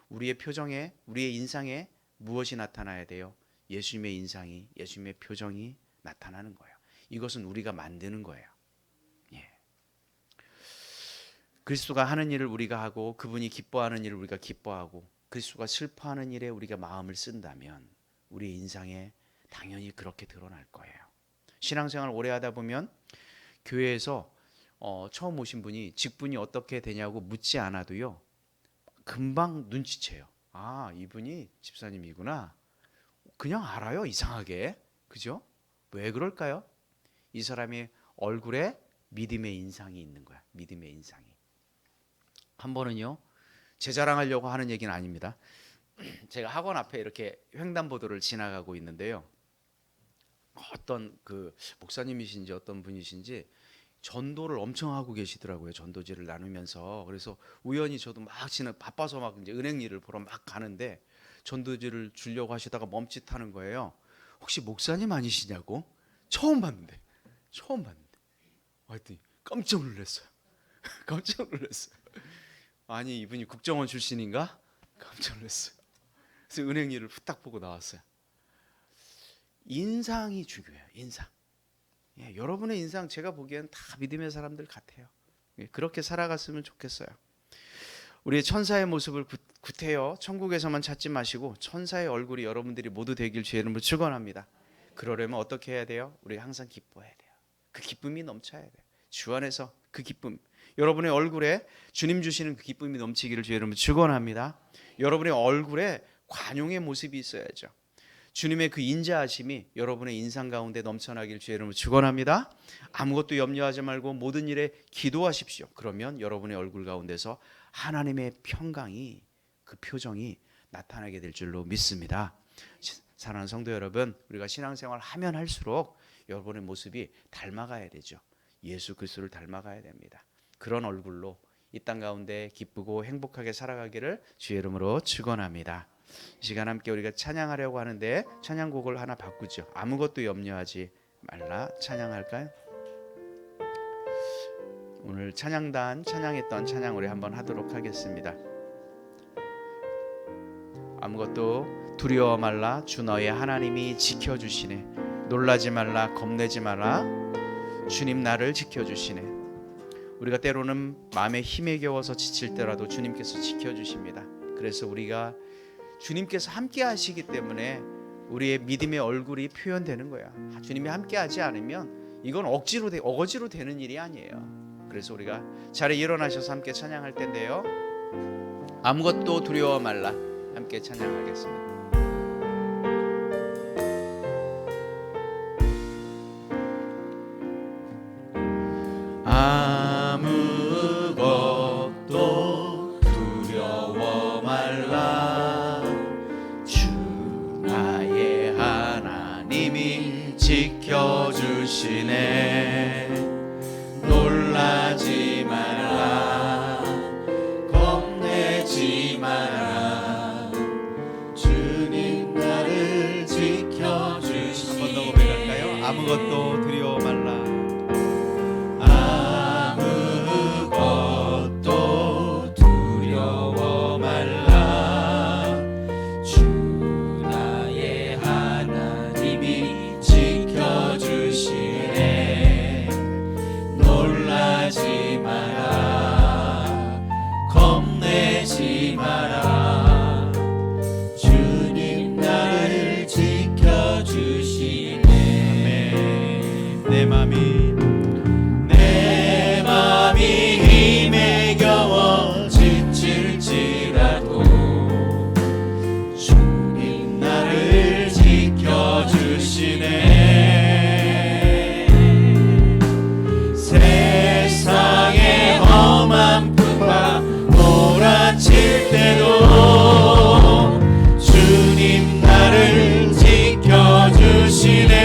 우리의 표정에, 우리의 인상에 무엇이 나타나야 돼요? 예수님의 인상이, 예수님의 표정이 나타나는 거예요. 이것은 우리가 만드는 거예요. 예. 그리스도가 하는 일을 우리가 하고 그분이 기뻐하는 일을 우리가 기뻐하고 그리스도가 슬퍼하는 일에 우리가 마음을 쓴다면 우리의 인상에 당연히 그렇게 드러날 거예요. 신앙생활 오래 하다 보면 교회에서 처음 오신 분이 직분이 어떻게 되냐고 묻지 않아도요, 금방 눈치채요. 아, 이분이 집사님이구나. 그냥 알아요. 이상하게. 그죠? 왜 그럴까요? 이 사람의 얼굴에 믿음의 인상이 있는 거야. 믿음의 인상이. 한 번은요, 제 자랑하려고 하는 얘기는 아닙니다. 제가 학원 앞에 이렇게 횡단보도를 지나가고 있는데요, 어떤 그 목사님이신지 어떤 분이신지 전도를 엄청 하고 계시더라고요. 전도지를 나누면서. 그래서 우연히 저도 막 바빠서 막 이제 은행 일을 보러 막 가는데 전도지를 주려고 하시다가 멈칫하는 거예요. 혹시 목사님 아니시냐고? 처음 봤는데 하여튼 깜짝 놀랐어요. 깜짝 놀랐어요. 아니, 이분이 국정원 출신인가? 깜짝 놀랐어요. 그래서 은행 일을 후딱 보고 나왔어요. 인상이 중요해요. 인상. 예, 여러분의 인상 제가 보기엔 다 믿음의 사람들 같아요. 예, 그렇게 살아갔으면 좋겠어요. 우리의 천사의 모습을 구태여 천국에서만 찾지 마시고 천사의 얼굴이 여러분들이 모두 되길 주의 이름으로 축원합니다. 그러려면 어떻게 해야 돼요? 우리 항상 기뻐해야 돼요. 그 기쁨이 넘쳐야 돼요. 주 안에서 그 기쁨, 여러분의 얼굴에 주님 주시는 그 기쁨이 넘치기를 주의 이름으로 축원합니다. 여러분의 얼굴에 관용의 모습이 있어야죠. 주님의 그 인자하심이 여러분의 인상 가운데 넘쳐나길 주의 이름으로 축원합니다. 아무것도 염려하지 말고 모든 일에 기도하십시오. 그러면 여러분의 얼굴 가운데서 하나님의 평강이, 그 표정이 나타나게 될 줄로 믿습니다. 사랑하는 성도 여러분, 우리가 신앙생활 하면 할수록 여러분의 모습이 닮아가야 되죠. 예수 그리스도를 닮아가야 됩니다. 그런 얼굴로 이 땅 가운데 기쁘고 행복하게 살아가기를 주의 이름으로 축원합니다. 이 시간 함께 우리가 찬양하려고 하는데 찬양곡을 하나 바꾸죠. 아무것도 염려하지 말라 찬양할까요? 오늘 찬양단 찬양했던 찬양 우리 한번 하도록 하겠습니다. 아무것도 두려워 말라 주 너의 하나님이 지켜주시네. 놀라지 말라 겁내지 마라 주님 나를 지켜주시네. 우리가 때로는 마음에 힘에 겨워서 지칠 때라도 주님께서 지켜주십니다. 그래서 우리가 주님께서 함께 하시기 때문에 우리의 믿음의 얼굴이 표현되는 거야. 주님이 함께 하지 않으면 이건 어거지로 되는 일이 아니에요. 그래서 우리가 자리에 일어나셔서 함께 찬양할 텐데요. 아무것도 두려워 말라 함께 찬양하겠습니다. 아무것도 두려워 말라 주 나의 하나님이 지켜주시네. 놀라지 말라 겁내지 마라 주님 나를 지켜주시네. 한 번 더 고백할까요? 아무것도 두려워 말라. 아무것도 두려워 말라 주 나의 하나님이 지켜주시네. 놀라지 마라 겁내지 마라 주님 나를 지켜주시네. 내 맘이 힘에 겨워 지칠지라도 주님 나를 지켜주시네. 세상의 험한 풍파 몰아칠 때도 주님 나를 지켜주시네.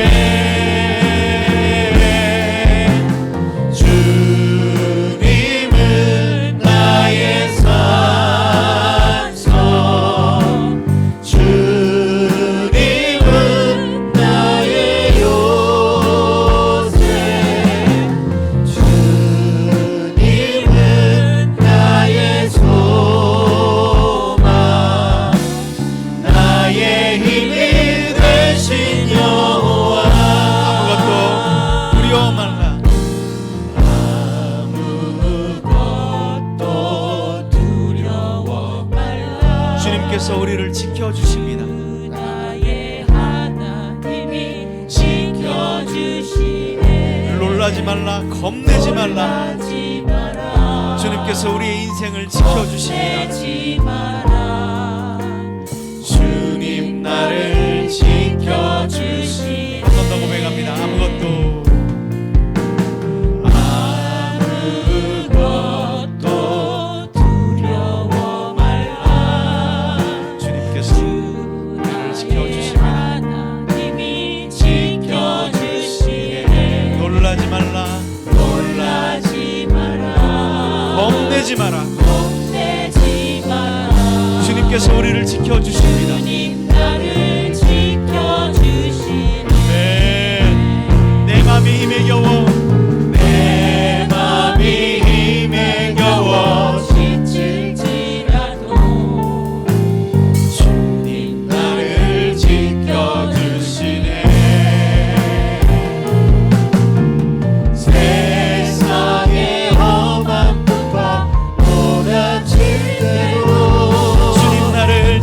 주님께서 우리를 지켜주십니다. 나의 하나님이 지켜주시네. 놀라지 말라 겁내지 말라 주님께서 우리의 인생을 지켜주십니다. 주님 나를 지켜주시네. 한 번 더 고백합니다. 아무것도 두려워 말라 주님께서 나를 지켜주십니다. 지켜주시네. 놀라지 말라 겁내지 마라 주님께서 우리를 지켜주십니다. 내 맘이 힘에 겨워 주님 나를 지켜주시네. 세상의 험한 풍파 몰아칠 때도 주님 나를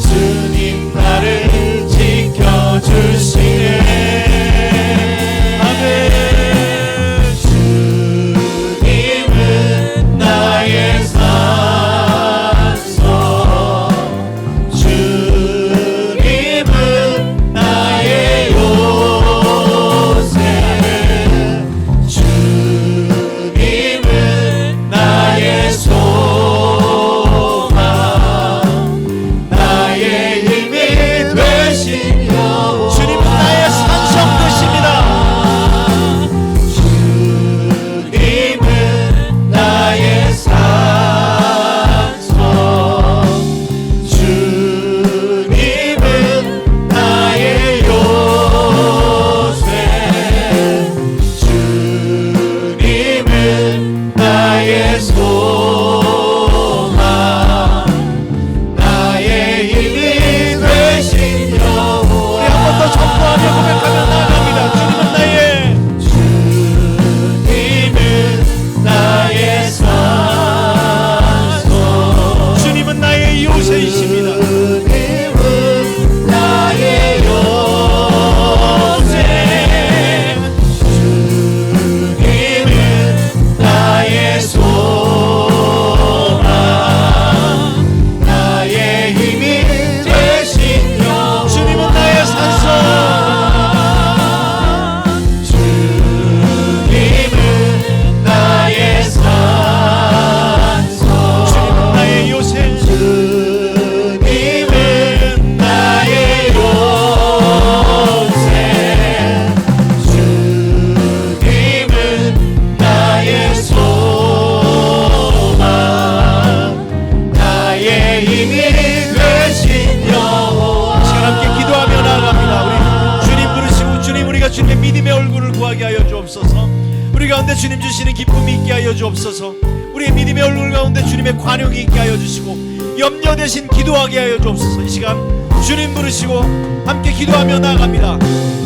주님 주시는 기쁨이 있게 하여 주옵소서. 우리의 믿음의 얼굴 가운데 주님의 관용이 있게 하여 주시고 염려 대신 기도하게 하여 주옵소서. 이 시간 주님 부르시고 함께 기도하며 나아갑니다.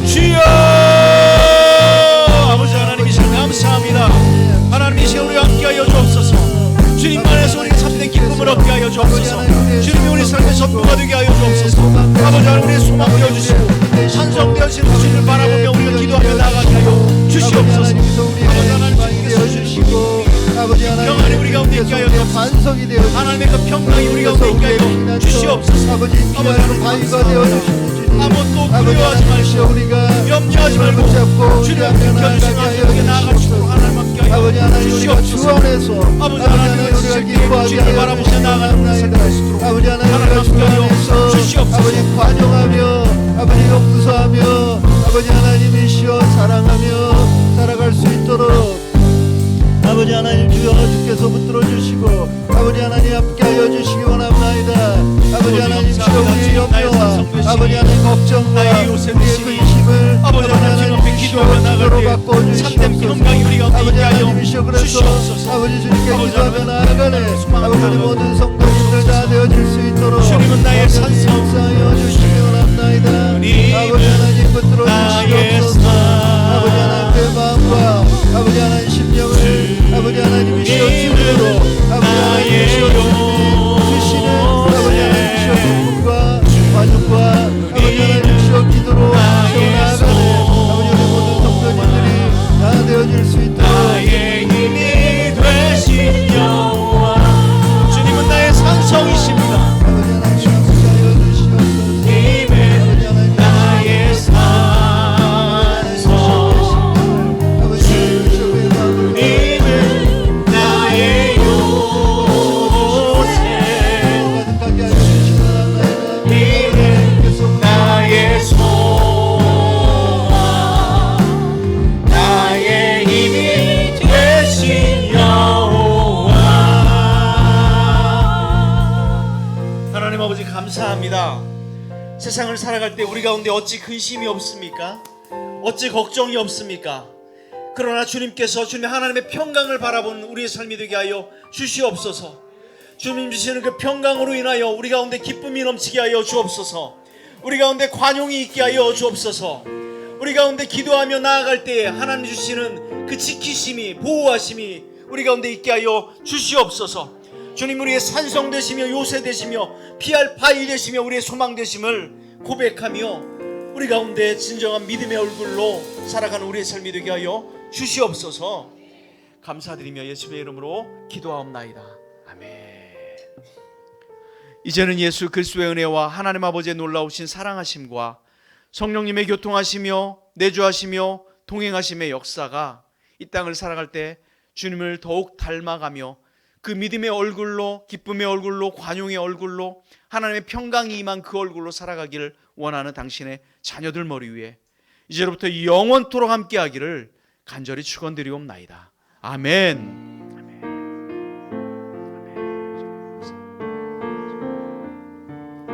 주여! 아버지 하나님 이 시간 감사합니다. 하나님 이 시간 우리와 함께 하여 주옵소서. 주님 안에서 우리가 참된 기쁨을 얻게 하여 주옵소서. 주님이 우리 삶의 전부가 되게 하여 주옵소서. 아버지 하나님 우리의 소망 되어주시고 찬송되어지는 주님을 바라보며 우리가 기도하며 나아가게 하여 주시옵소서. 아버지 하나님 주님께서 주시고 아버지 하나님 평안이 우리 가운데 있게 하여 주옵소서. 반석이 되어 하나님의 그 평강이 우리 가운데 있게 하여 주시옵소서. 아버지 피하는 바위가 되어 주시는 주님 아무것도 아버지 두려워하지 하나님 말고 우리가 염려하지 말고 잡고 주님 앞에 지켜주시고 함께 나아가시도록 하나님 함께 아버지 하여 하나님 우리가 주 주시옵소서. 안에서 아버지 하나님 우리가 우리가 기뻐하게 주님을 하여 바라보며 나아가는 우리 삶을 하시도록 아버지 하나님 하나님 우리가 주 함께 하여 안에서 주시옵소서. 아버지 관용하며 아버지 용서하며 아버지 하나님이시여 사랑하며 살아갈 수 있도록 아버지 하나님 주여 주께서 붙들어 주시고 아버지 하나님 함께하여 주시기 원합나이다. 아버지 하나님 주여 우리의 염려와 아버지 하나님 걱정과 나의 요새 우리의 되시니 근심을 아버지 하나님 앞에 기도하며 나갈 바꿔 때 참된 평강이 우리 가운데 아버지 있게 하여 하나님이시여 그래서 주시옵소서. 아버지 주님께 아버지 기도하며 하나님 나아가네 소망을 아버지 우리 나아가고 모든 성도님들 다 되어질 수 있도록 주님은 나의 산성 하여 주시기 원합나이다. 주님은 아버지 하나님 붙들어 나의 주시옵소서. 아버지 하나님의 마음과 아버지 하나님 심령을 아버지 하나님이시여 주님으로 아버지 하나님이시여 주시는 아버지 하나님이시여 기쁨과 관용과 아버지 하나님이시여 기도로 세워나가는 아버지 우리 모든 성도님들이 다 되어질 수 있도록 나의 힘이 되신 여호와 주님은 나의 산성이십니다. 아버지 하나님 함께하여 주시옵소서. 아버지 하나님 나의 산성 아버지 하나님이시여 그의 마음을 주님은 나의 요새 가득하게 하여 주시기 원합나이다. 주님은 나의 소망 나의 힘이 되신 여호와. 하나님 아버지 감사합니다. 세상을 살아갈 때 우리 가운데 어찌 근심이 없습니까? 어찌 걱정이 없습니까? 그러나 주님께서 주님의 하나님의 평강을 바라보는 우리의 삶이 되게 하여 주시옵소서. 주님 주시는 그 평강으로 인하여 우리 가운데 기쁨이 넘치게 하여 주옵소서. 우리 가운데 관용이 있게 하여 주옵소서. 우리 가운데 기도하며 나아갈 때에 하나님 주시는 그 지키심이 보호하심이 우리 가운데 있게 하여 주시옵소서. 주님 우리의 산성 되시며 요새 되시며 피할 바위 되시며 우리의 소망 되심을 고백하며 우리 가운데 진정한 믿음의 얼굴로 살아가는 우리의 삶이 되게 하여 주시옵소서. 감사드리며 예수의 이름으로 기도하옵나이다. 아멘. 이제는 예수 그리스도의 은혜와 하나님 아버지의 놀라우신 사랑하심과 성령님의 교통하시며 내주하시며 동행하심의 역사가 이 땅을 살아갈 때 주님을 더욱 닮아가며 그 믿음의 얼굴로 기쁨의 얼굴로 관용의 얼굴로 하나님의 평강이 임한 그 얼굴로 살아가기를 원하는 당신의 자녀들 머리 위에 이제로부터 영원토록 함께하기를 간절히 축원드리옵나이다. 아멘.